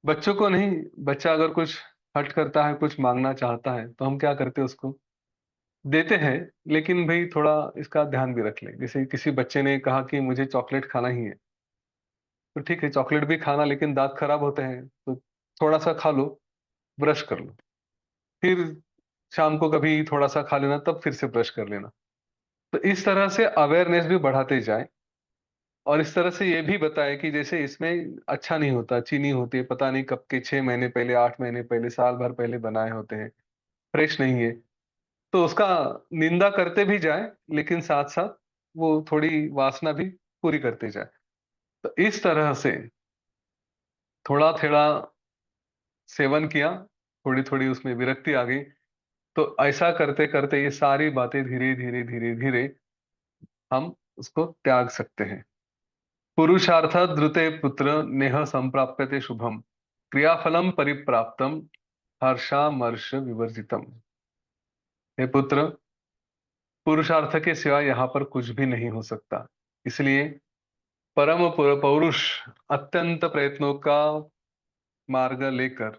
बच्चों को नहीं, बच्चा अगर कुछ हट करता है, कुछ मांगना चाहता है, तो हम क्या करते हैं, उसको देते हैं। लेकिन भाई थोड़ा इसका ध्यान भी रख ले। जैसे किसी बच्चे ने कहा कि मुझे चॉकलेट खाना ही है, तो ठीक है चॉकलेट भी खाना, लेकिन दांत खराब होते हैं, तो थोड़ा सा खा लो, ब्रश कर लो, फिर शाम को कभी थोड़ा सा खा लेना, तब फिर से ब्रश कर लेना। तो इस तरह से अवेयरनेस भी बढ़ाते जाए। और इस तरह से ये भी बताए कि जैसे इसमें अच्छा नहीं होता, चीनी होती है, पता नहीं कब के, 6 महीने पहले, 8 महीने पहले, साल भर पहले बनाए होते हैं, फ्रेश नहीं है। तो उसका निंदा करते भी जाए, लेकिन साथ साथ वो थोड़ी वासना भी पूरी करते जाए। तो इस तरह से थोड़ा थोड़ा सेवन किया, थोड़ी थोड़ी उसमें विरक्ति आ गई। तो ऐसा करते करते ये सारी बातें धीरे धीरे धीरे धीरे हम उसको त्याग सकते हैं। पुरुषार्थ द्रुते पुत्र नेह संप्राप्यते शुभम, क्रियाफलम परिप्राप्तम हर्षामर्ष विवर्जितम। हे पुत्र, पुरुषार्थ के सिवा यहाँ पर कुछ भी नहीं हो सकता। इसलिए पौरुष अत्यंत प्रयत्नों का मार्ग लेकर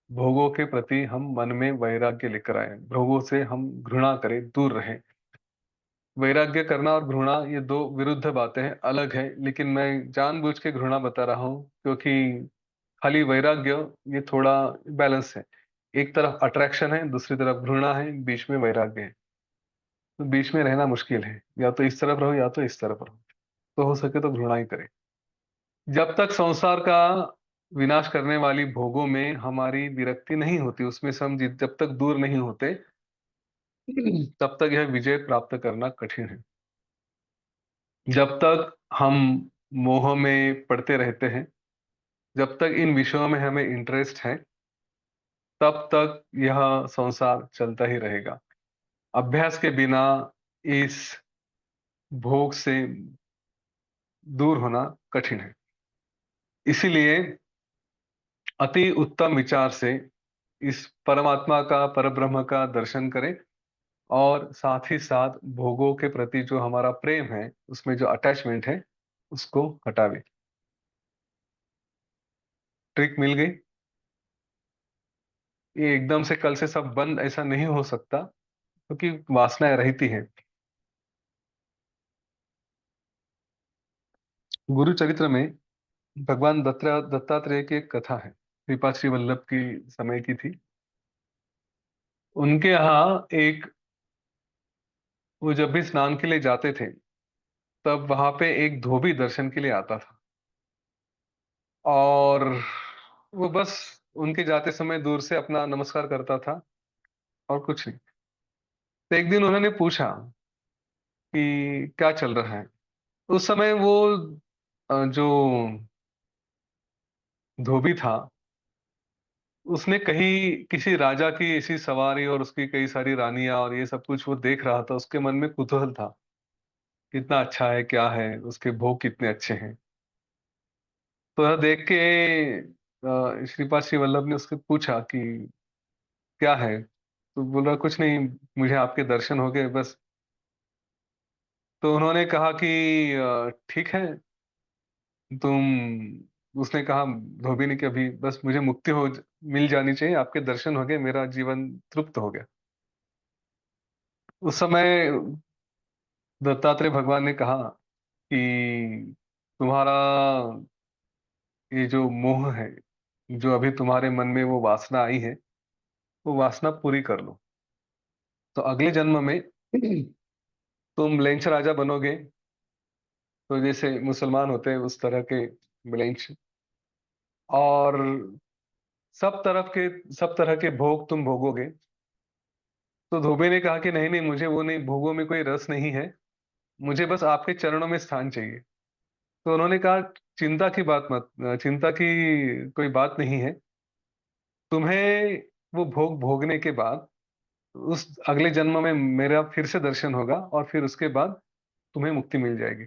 भोगों के प्रति हम मन में वैराग्य लेकर आए, भोगों से हम घृणा करें, दूर रहें। वैराग्य करना और घृणा ये दो विरुद्ध बातें हैं, अलग है। लेकिन मैं जानबूझ के घृणा बता रहा हूँ, क्योंकि खाली वैराग्य ये थोड़ा बैलेंस है। एक तरफ अट्रैक्शन है, दूसरी तरफ घृणा है, बीच में वैराग्य है। तो बीच में रहना मुश्किल है, या तो इस तरफ रहो या तो इस तरफ रहो। तो हो सके तो घृणा ही करें। जब तक संसार का विनाश करने वाली भोगों में हमारी विरक्ति नहीं होती, उसमें से हम जब तक दूर नहीं होते, तब तक यह विजय प्राप्त करना कठिन है। जब तक हम मोह में पड़ते रहते हैं, जब तक इन विषयों में हमें इंटरेस्ट है, तब तक यह संसार चलता ही रहेगा। अभ्यास के बिना इस भोग से दूर होना कठिन है। इसीलिए अति उत्तम विचार से इस परमात्मा का, परब्रह्म का दर्शन करें, और साथ ही साथ भोगों के प्रति जो हमारा प्रेम है, उसमें जो अटैचमेंट है, उसको हटावे। ट्रिक मिल गई। ये एकदम से कल से सब बंद ऐसा नहीं हो सकता, क्योंकि वासनाएं रहती हैं। गुरु चरित्र में भगवान दत्तात्रेय की एक कथा है, कृपा श्री वल्लभ की समय की थी। उनके यहाँ एक, वो जब भी स्नान के लिए जाते थे, तब वहां पे एक धोबी दर्शन के लिए आता था। और वो बस उनके जाते समय दूर से अपना नमस्कार करता था, और कुछ नहीं। तो एक दिन उन्होंने पूछा कि क्या चल रहा है। उस समय वो जो धोबी था, उसने कहीं किसी राजा की ऐसी सवारी और उसकी कई सारी रानियां और ये सब कुछ वो देख रहा था। उसके मन में कुतूहल था, कितना अच्छा है, क्या है, उसके भोग कितने अच्छे हैं। तो यह देख के श्रीपाद श्री वल्लभ ने उससे पूछा कि क्या है। तो बोल रहा कुछ नहीं, मुझे आपके दर्शन हो गए बस। तो उन्होंने कहा कि ठीक है तुम, उसने कहा, धोबी ने, कि अभी बस मुझे मुक्ति हो मिल जानी चाहिए, आपके दर्शन हो गए, मेरा जीवन तृप्त हो गया। उस समय दत्तात्रेय भगवान ने कहा कि तुम्हारा ये जो मोह है, जो अभी तुम्हारे मन में वो वासना आई है, वो वासना पूरी कर लो। तो अगले जन्म में तुम म्लेच्छ राजा बनोगे, तो जैसे मुसलमान होते हैं उस तरह के म्लेच्छ। और सब तरह के भोग तुम भोगोगे। तो धोबी ने कहा कि नहीं नहीं, मुझे वो नहीं, भोगों में कोई रस नहीं है, मुझे बस आपके चरणों में स्थान चाहिए। तो उन्होंने कहा, चिंता की कोई बात नहीं है। तुम्हें वो भोग भोगने के बाद उस अगले जन्म में मेरा फिर से दर्शन होगा, और फिर उसके बाद तुम्हें मुक्ति मिल जाएगी।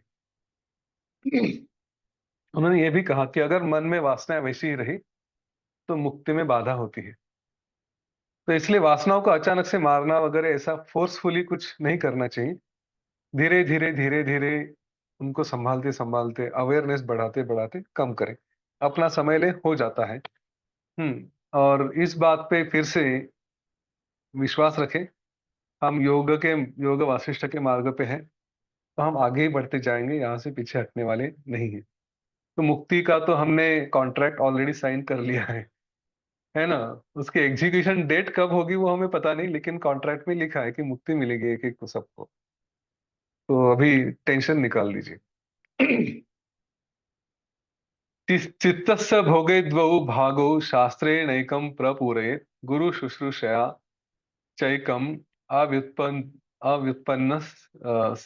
उन्होंने ये भी कहा कि अगर मन में वासनाएं वैसी ही रही तो मुक्ति में बाधा होती है। तो इसलिए वासनाओं को अचानक से मारना वगैरह ऐसा फोर्सफुली कुछ नहीं करना चाहिए। धीरे धीरे उनको संभालते संभालते, अवेयरनेस बढ़ाते बढ़ाते कम करें। अपना समय ले, हो जाता है। और इस बात पे फिर से विश्वास रखें। हम योग वासिष्ठ के मार्ग पे हैं, तो हम आगे ही बढ़ते जाएंगे, यहाँ से पीछे हटने वाले नहीं हैं। तो मुक्ति का तो हमने कॉन्ट्रैक्ट ऑलरेडी साइन कर लिया है ना। उसकी एग्जीक्यूशन डेट कब होगी वो हमें पता नहीं, लेकिन कॉन्ट्रैक्ट में लिखा है कि मुक्ति मिलेगी एक एक को, सबको। तो अभी टेंशन निकाल दीजिए। चित्तस्य भोगे द्वौ भागौ शास्त्रेणैकं प्रपूरयेत् गुरु शुश्रूषया चैकम अव्युत्पन्न अव्युत्पन्न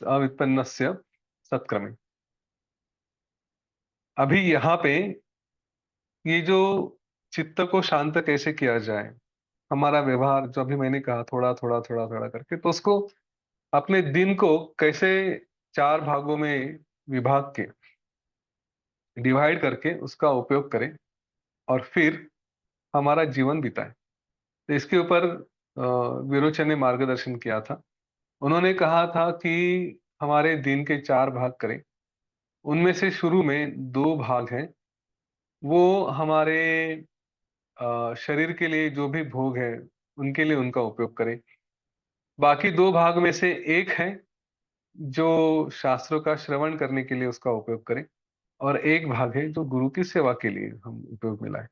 अव्युत्पन्नस्य सत्क्रमे। अभी यहाँ पे ये जो चित्त को शांत कैसे किया जाए, हमारा व्यवहार जो अभी मैंने कहा, थोड़ा थोड़ा थोड़ा थोड़ा करके, तो उसको अपने दिन को कैसे चार भागों में विभाग के, डिवाइड करके उसका उपयोग करें, और फिर हमारा जीवन बिताएं। तो इसके ऊपर विरोचन ने मार्गदर्शन किया था। उन्होंने कहा था कि हमारे दिन के चार भाग करें। उनमें से शुरू में दो भाग हैं, वो हमारे शरीर के लिए जो भी भोग है उनके लिए उनका उपयोग करें। बाकी दो भाग में से एक है जो शास्त्रों का श्रवण करने के लिए उसका उपयोग करें, और एक भाग है जो गुरु की सेवा के लिए हम उपयोग में लाएं।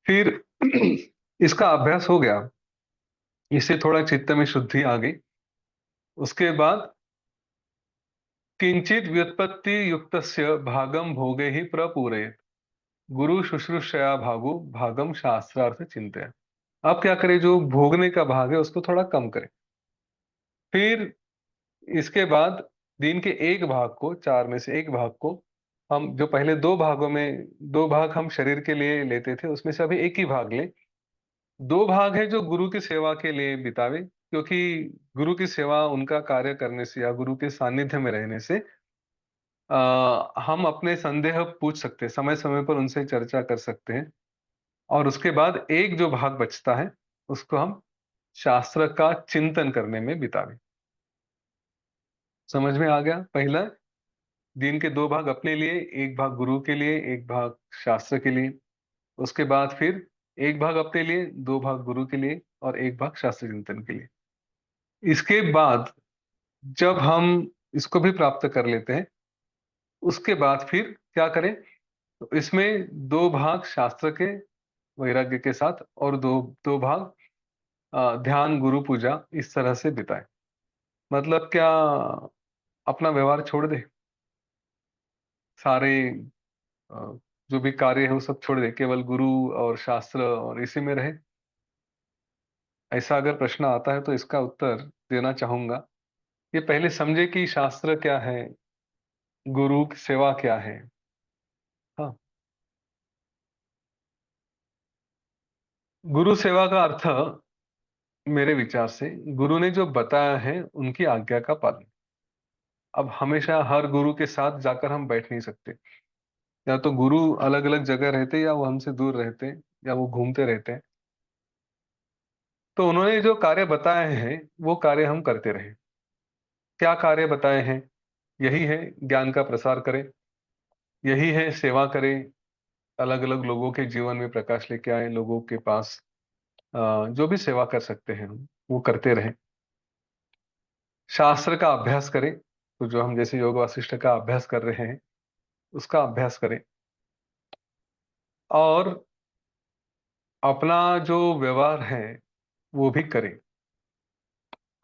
फिर इसका अभ्यास हो गया, इससे थोड़ा चित्त में शुद्धि आ गई। उसके बाद किंचित व्युत्पत्ति युक्तस्य भागम भोगे ही प्रपूरयेत् गुरु शुश्रूषया भागो भागम शास्त्रार्थ चिंतया। अब क्या करें, जो भोगने का भाग है उसको थोड़ा कम करें। फिर इसके बाद दिन के एक भाग को, चार में से एक भाग को, हम जो पहले दो भागों में, दो भाग हम शरीर के लिए लेते थे, उसमें से अभी एक ही भाग लें। दो भाग है जो गुरु की सेवा के लिए बितावे, क्योंकि गुरु की सेवा, उनका कार्य करने से या गुरु के सानिध्य में रहने से हम अपने संदेह पूछ सकते हैं, समय समय पर उनसे चर्चा कर सकते हैं। और उसके बाद एक जो भाग बचता है उसको हम शास्त्र का चिंतन करने में बितावे। समझ में आ गया? पहला, दिन के दो भाग अपने लिए, एक भाग गुरु के लिए, एक भाग शास्त्र के लिए। उसके बाद फिर एक भाग अपने लिए, दो भाग गुरु के लिए, और एक भाग शास्त्र चिंतन के लिए। इसके बाद जब हम इसको भी प्राप्त कर लेते हैं, उसके बाद फिर क्या करें, तो इसमें दो भाग शास्त्र के वैराग्य के साथ, और दो दो भाग ध्यान गुरु पूजा, इस तरह से बिताएं। मतलब क्या, अपना व्यवहार छोड़ दे, सारे अ, जो भी कार्य है वो सब छोड़ दे, केवल गुरु और शास्त्र और इसी में रहे। ऐसा अगर प्रश्न आता है तो इसका उत्तर देना चाहूंगा, ये पहले समझे कि शास्त्र क्या है, गुरु की सेवा क्या है। हाँ, गुरु सेवा का अर्थ, मेरे विचार से, गुरु ने जो बताया है उनकी आज्ञा का पालन। अब हमेशा हर गुरु के साथ जाकर हम बैठ नहीं सकते, या तो गुरु अलग अलग जगह रहते, या वो हमसे दूर रहते, या वो घूमते रहते हैं। तो उन्होंने जो कार्य बताए हैं वो कार्य हम करते रहे। क्या कार्य बताए हैं? यही है, ज्ञान का प्रसार करें, यही है सेवा करें, अलग अलग लोगों के जीवन में प्रकाश लेके आए, लोगों के पास जो भी सेवा कर सकते हैं हम वो करते रहें। शास्त्र का अभ्यास करें, तो जो हम जैसे योग वासिष्ठ का अभ्यास कर रहे हैं उसका अभ्यास करें। और अपना जो व्यवहार है वो भी करें।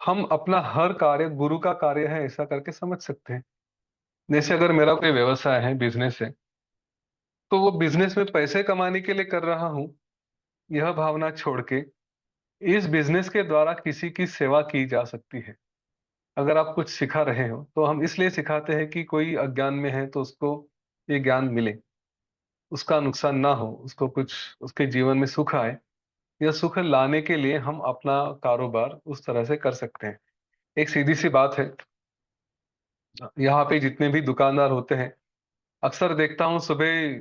हम अपना हर कार्य गुरु का कार्य है ऐसा करके समझ सकते हैं। जैसे अगर मेरा कोई व्यवसाय है, बिजनेस है, तो वो बिजनेस में पैसे कमाने के लिए कर रहा हूं, यह भावना छोड़ के इस बिजनेस के द्वारा किसी की सेवा की जा सकती है। अगर आप कुछ सिखा रहे हो तो हम इसलिए सिखाते हैं कि कोई अज्ञान में है तो उसको ये ज्ञान मिले, उसका नुकसान ना हो, उसको कुछ उसके जीवन में सुख आए। यह सुख लाने के लिए हम अपना कारोबार उस तरह से कर सकते हैं। एक सीधी सी बात है, यहाँ पे जितने भी दुकानदार होते हैं, अक्सर देखता हूँ सुबह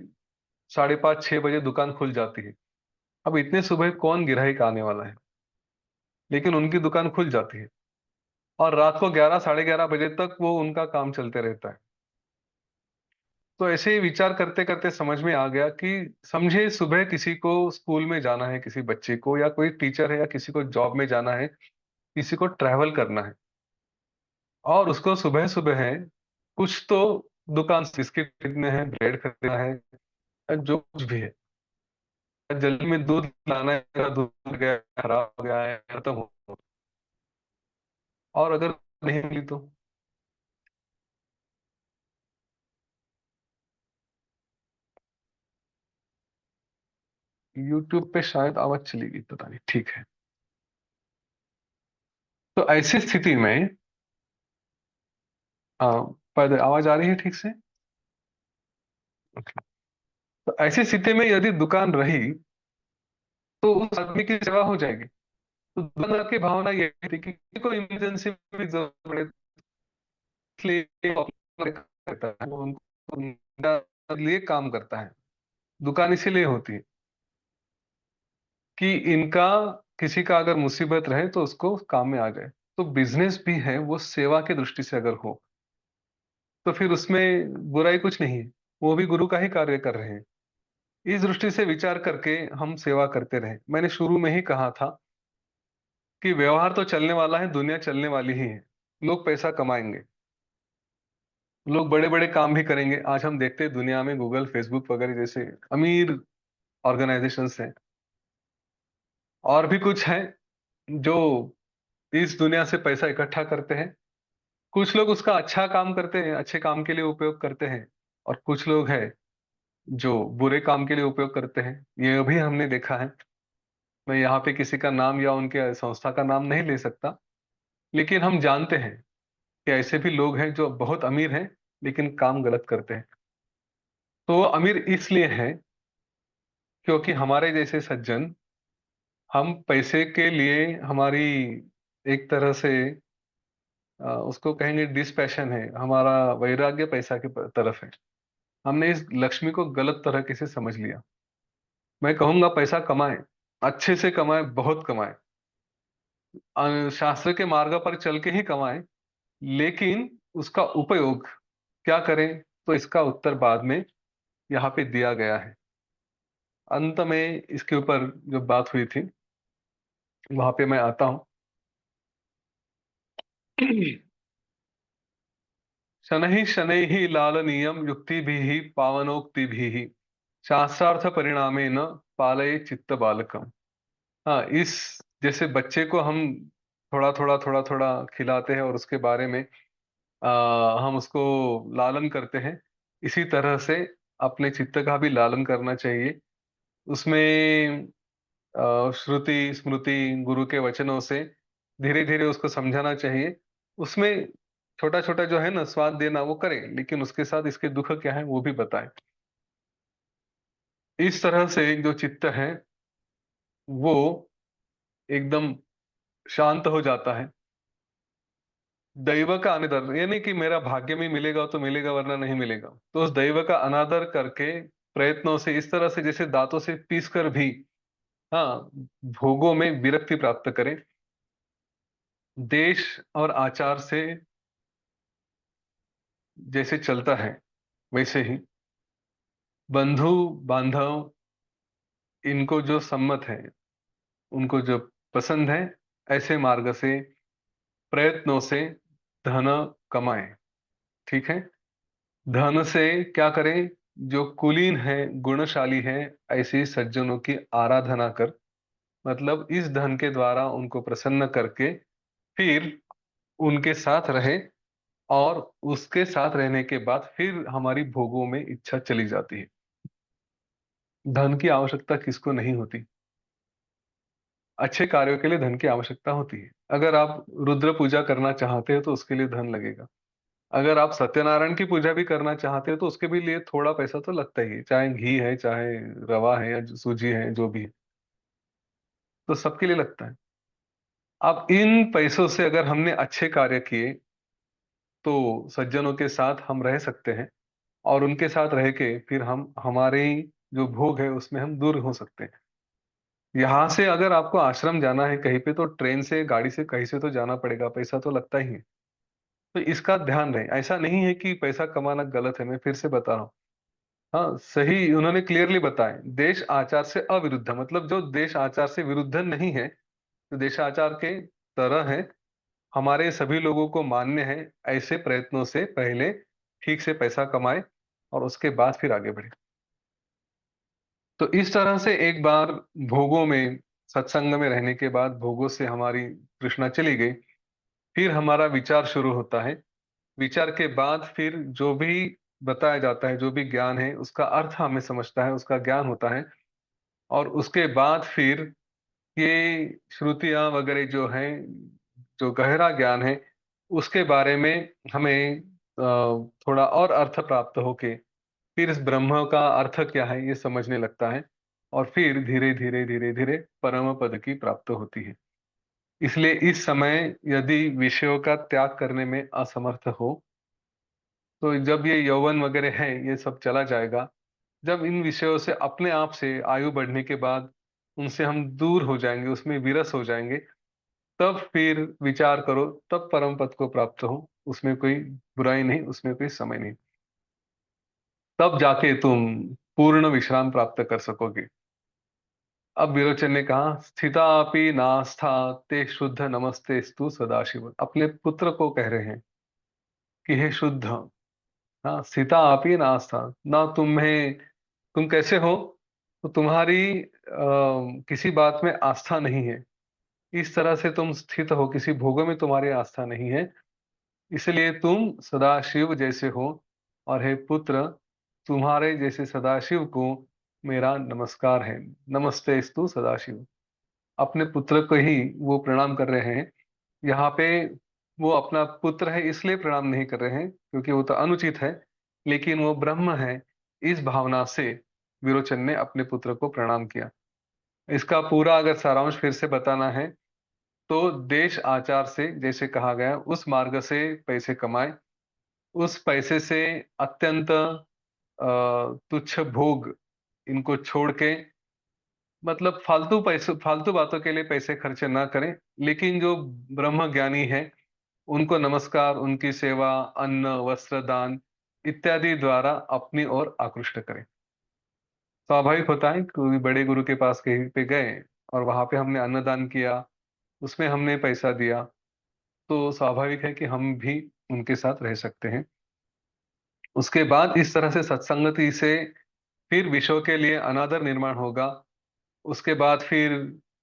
5:30-6 बजे दुकान खुल जाती है। अब इतने सुबह कौन ग्राहक आने वाला है, लेकिन उनकी दुकान खुल जाती है और रात को 11-11:30 बजे तक वो उनका काम चलते रहता है। तो ऐसे ही विचार करते करते समझ में आ गया कि समझे सुबह किसी को स्कूल में जाना है, किसी बच्चे को, या कोई टीचर है, या किसी को जॉब में जाना है, किसी को ट्रैवल करना है, और उसको सुबह सुबह है कुछ तो दुकान से बिस्किट खरीदने हैं, ब्रेड खरीदना है, या जो कुछ भी है, जल्दी में दूध लाना है, या दूध गया खराब हो गया है, खत्म हो, और अगर नहीं मिली तो यूट्यूब पे शायद आवाज चली गई, पता नहीं। ठीक है, तो ऐसी स्थिति में पर आवाज आ रही है ठीक से? तो ऐसी स्थिति में यदि दुकान रही तो उस आदमी की सेवा हो जाएगी। तो दुकानदार की भावना ये थी कि किसी को इमरजेंसी में जरूरत पड़े, इसलिए वो अपना करता है, वो उनको उनका लिए काम करता है। दुकान इसीलिए होती है कि इनका किसी का अगर मुसीबत रहे तो उसको काम में आ जाए। तो बिजनेस भी है वो सेवा की दृष्टि से अगर हो तो फिर उसमें बुराई कुछ नहीं है, वो भी गुरु का ही कार्य कर रहे हैं। इस दृष्टि से विचार करके हम सेवा करते रहे। मैंने शुरू में ही कहा था कि व्यवहार तो चलने वाला है, दुनिया चलने वाली ही है। लोग पैसा कमाएंगे, लोग बड़े बड़े काम भी करेंगे। आज हम देखते हैं दुनिया में गूगल, फेसबुक वगैरह जैसे अमीर ऑर्गेनाइजेशंस हैं, और भी कुछ हैं जो इस दुनिया से पैसा इकट्ठा करते हैं। कुछ लोग उसका अच्छा काम करते हैं, अच्छे काम के लिए उपयोग करते हैं, और कुछ लोग हैं जो बुरे काम के लिए उपयोग करते हैं। ये भी हमने देखा है। मैं यहाँ पे किसी का नाम या उनके संस्था का नाम नहीं ले सकता, लेकिन हम जानते हैं कि ऐसे भी लोग हैं जो बहुत अमीर हैं लेकिन काम गलत करते हैं। तो वो अमीर इसलिए हैं क्योंकि हमारे जैसे सज्जन, हम पैसे के लिए हमारी एक तरह से उसको कहेंगे डिस्पैशन है, हमारा वैराग्य पैसा की तरफ है। हमने इस लक्ष्मी को गलत तरीके से समझ लिया। मैं कहूंगा पैसा कमाएं, अच्छे से कमाएं, बहुत कमाएं, शास्त्र के मार्ग पर चल के ही कमाएं, लेकिन उसका उपयोग क्या करें, तो इसका उत्तर बाद में यहाँ पे दिया गया है। अंत में इसके ऊपर जो बात हुई थी वहां पे मैं आता हूं। शनैः शनैः लालनीयम युक्ति भी पावनोक्ति भी शास्त्रार्थ परिणामेन पालये चित्त बालकम। हाँ, इस जैसे बच्चे को हम थोड़ा थोड़ा खिलाते हैं और उसके बारे में हम उसको लालन करते हैं, इसी तरह से अपने चित्त का भी लालन करना चाहिए। उसमें श्रुति स्मृति गुरु के वचनों से धीरे धीरे उसको समझाना चाहिए। उसमें छोटा छोटा जो है ना स्वाद देना वो करें, लेकिन उसके साथ इसके दुख क्या है वो भी बताएं। इस तरह से जो चित्त है वो एकदम शांत हो जाता है। दैव का अनादर, ये नहीं कि मेरा भाग्य में मिलेगा तो मिलेगा वरना नहीं मिलेगा, तो उस दैव का अनादर करके प्रयत्नों से इस तरह से जैसे दांतों से पीस कर भी, हाँ, भोगों में विरक्ति प्राप्त करें। देश और आचार से जैसे चलता है वैसे ही बंधु बांधव इनको जो सम्मत है, उनको जो पसंद है, ऐसे मार्ग से प्रयत्नों से धन कमाएं। ठीक है, धन से क्या करें? जो कुलीन है, गुणशाली है, ऐसे सज्जनों की आराधना कर, मतलब इस धन के द्वारा उनको प्रसन्न करके फिर उनके साथ रहे, और उसके साथ रहने के बाद फिर हमारी भोगों में इच्छा चली जाती है। धन की आवश्यकता किसको नहीं होती? अच्छे कार्यों के लिए धन की आवश्यकता होती है। अगर आप रुद्र पूजा करना चाहते हो तो उसके लिए धन लगेगा। अगर आप सत्यनारायण की पूजा भी करना चाहते हो तो उसके भी लिए थोड़ा पैसा तो लगता ही है, चाहे घी है, चाहे रवा है, या सूजी है, जो भी है, तो सबके लिए लगता है। अब इन पैसों से अगर हमने अच्छे कार्य किए तो सज्जनों के साथ हम रह सकते हैं, और उनके साथ रह के फिर हम हमारे जो भोग है उसमें हम दूर हो सकते हैं। यहाँ से अगर आपको आश्रम जाना है कहीं पे, तो ट्रेन से, गाड़ी से, कहीं से तो जाना पड़ेगा, पैसा तो लगता ही है। तो इसका ध्यान रहे, ऐसा नहीं है कि पैसा कमाना गलत है, मैं फिर से बता रहा हूँ। हाँ, सही, उन्होंने क्लियरली बताया, देश आचार से अविरुद्ध, मतलब जो देश आचार से विरुद्ध नहीं है, जो देश आचार के तरह है, हमारे सभी लोगों को मान्य है, ऐसे प्रयत्नों से पहले ठीक से पैसा कमाए और उसके बाद फिर आगे बढ़े। तो इस तरह से एक बार भोगों में, सत्संग में रहने के बाद भोगों से हमारी तृष्णा चली गई, फिर हमारा विचार शुरू होता है। विचार के बाद फिर जो भी बताया जाता है, जो भी ज्ञान है, उसका अर्थ हमें समझता है, उसका ज्ञान होता है। और उसके बाद फिर ये श्रुतियां वगैरह जो हैं, जो गहरा ज्ञान है, उसके बारे में हमें थोड़ा और अर्थ प्राप्त होके फिर इस ब्रह्म का अर्थ क्या है ये समझने लगता है। और फिर धीरे धीरे धीरे धीरे परम पद की प्राप्त होती है। इसलिए इस समय यदि विषयों का त्याग करने में असमर्थ हो, तो जब ये यौवन वगैरह है ये सब चला जाएगा। जब इन विषयों से अपने आप से आयु बढ़ने के बाद उनसे हम दूर हो जाएंगे, उसमें विरस हो जाएंगे, तब फिर विचार करो, तब परम पद को प्राप्त हो। उसमें कोई बुराई नहीं, उसमें कोई समय नहीं। तब जाके तुम पूर्ण विश्राम प्राप्त कर सकोगे। अब विरोचन ने कहा, स्थितापि नास्था ते शुद्ध नमस्ते स्तु सदाशिव, अपने पुत्र को कह रहे हैं कि हे शुद्ध, हाँ, स्थिता आपी नास्था, ना तुम्हें, तुम कैसे हो, तो तुम्हारी किसी बात में आस्था नहीं है, इस तरह से तुम स्थित हो, किसी भोगों में तुम्हारी आस्था नहीं है, इसलिए तुम सदाशिव जैसे हो। और हे पुत्र, तुम्हारे जैसे सदाशिव को मेरा नमस्कार है। नमस्ते स्तु सदाशिव, अपने पुत्र को ही वो प्रणाम कर रहे हैं। यहाँ पे वो अपना पुत्र है इसलिए प्रणाम नहीं कर रहे हैं क्योंकि वो तो अनुचित है, लेकिन वो ब्रह्म है, इस भावना से विरोचन ने अपने पुत्र को प्रणाम किया। इसका पूरा अगर सारांश फिर से बताना है, तो देश आचार से जैसे कहा गया उस मार्ग से पैसे कमाए, उस पैसे से अत्यंत तुच्छ भोग इनको छोड़ के, मतलब फालतू पैसे, फालतू बातों के लिए पैसे खर्चे ना करें, लेकिन जो ब्रह्म ज्ञानी है उनको नमस्कार, उनकी सेवा, अन्न, वस्त्र दान इत्यादि द्वारा अपनी ओर आकृष्ट करें। स्वाभाविक होता है, कोई बड़े गुरु के पास कहीं पे गए और वहां पे हमने अन्नदान किया, उसमें हमने पैसा दिया, तो स्वाभाविक है कि हम भी उनके साथ रह सकते हैं। उसके बाद इस तरह से सत्संगति से फिर विश्व के लिए अनादर निर्माण होगा। उसके बाद फिर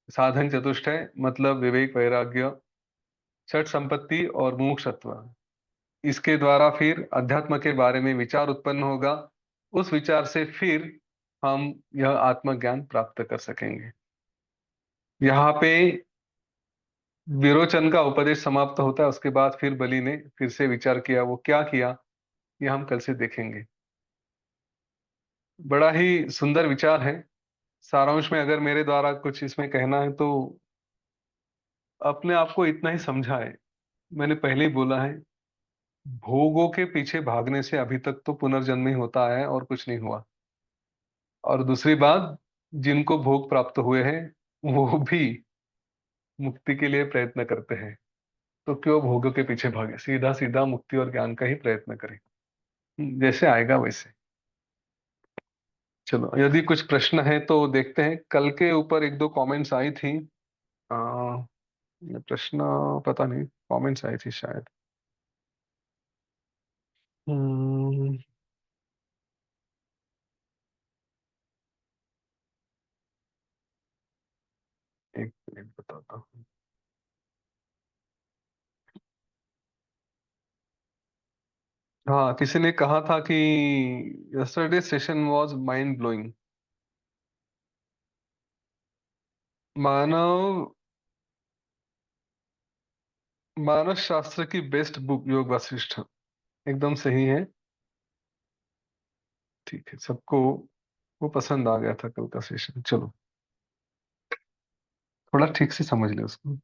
साधन चतुष्टय, मतलब विवेक, वैराग्य, छठ संपत्ति और मुमुक्षुत्व, इसके द्वारा फिर अध्यात्म के बारे में विचार उत्पन्न होगा। उस विचार से फिर हम यह आत्मज्ञान प्राप्त कर सकेंगे। यहाँ पे विरोचन का उपदेश समाप्त होता है, उसके बाद फिर बलि ने फिर से विचार किया, वो क्या किया ये हम कल से देखेंगे। बड़ा ही सुंदर विचार है। सारांश में अगर मेरे द्वारा कुछ इसमें कहना है तो अपने आप को इतना ही समझा है। मैंने पहले ही बोला है, भोगों के पीछे भागने से अभी तक तो पुनर्जन्म ही होता है और कुछ नहीं हुआ। और दूसरी बात, जिनको भोग प्राप्त हुए हैं वो भी मुक्ति के लिए प्रयत्न करते हैं, तो क्यों भोगों के पीछे भागे, सीधा सीधा मुक्ति और ज्ञान का ही प्रयत्न करें। जैसे आएगा वैसे। चलो, यदि कुछ प्रश्न है तो देखते हैं। कल के ऊपर एक दो कमेंट्स आई थी। आ, ये प्रश्न, पता नहीं, कमेंट्स आई थी शायद। हम्म, एक मिनट बताता हूँ। हाँ, किसी ने कहा था कि yesterday session was mind blowing. मानव मानव शास्त्र की बेस्ट बुक योग वशिष्ठ। एकदम सही है। ठीक है, सबको वो पसंद आ गया था कल का सेशन। चलो, थोड़ा ठीक से समझ ले उसको।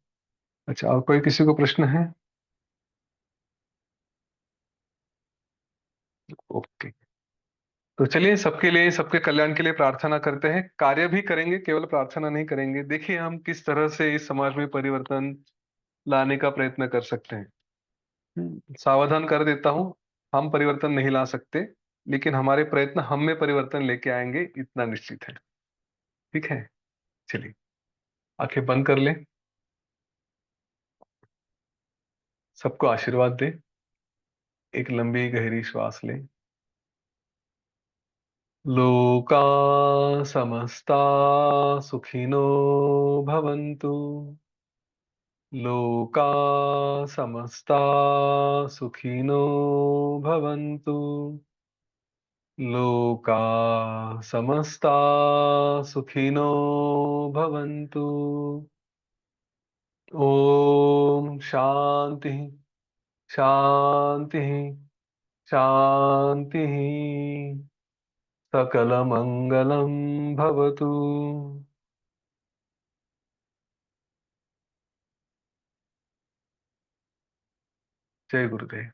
अच्छा, और कोई किसी को प्रश्न है? ओके। तो चलिए, सबके लिए, सबके कल्याण के लिए प्रार्थना करते हैं। कार्य भी करेंगे, केवल प्रार्थना नहीं करेंगे। देखिए हम किस तरह से इस समाज में परिवर्तन लाने का प्रयत्न कर सकते हैं। सावधान कर देता हूं, हम परिवर्तन नहीं ला सकते, लेकिन हमारे प्रयत्न हम में परिवर्तन लेके आएंगे, इतना निश्चित है। ठीक है। चलिए, आंखें बंद कर लें। सबको आशीर्वाद दें। एक लंबी गहरी श्वास लें। लोका समस्ता सुखिनो भवन्तु। लोका समस्ता सुखिनो भवन्तु। लोका समस्ता सुखिनो भवन्तु। ओम शांति, शांति, शांति। सकलमंगलं भवतु। जय गुरुदेव।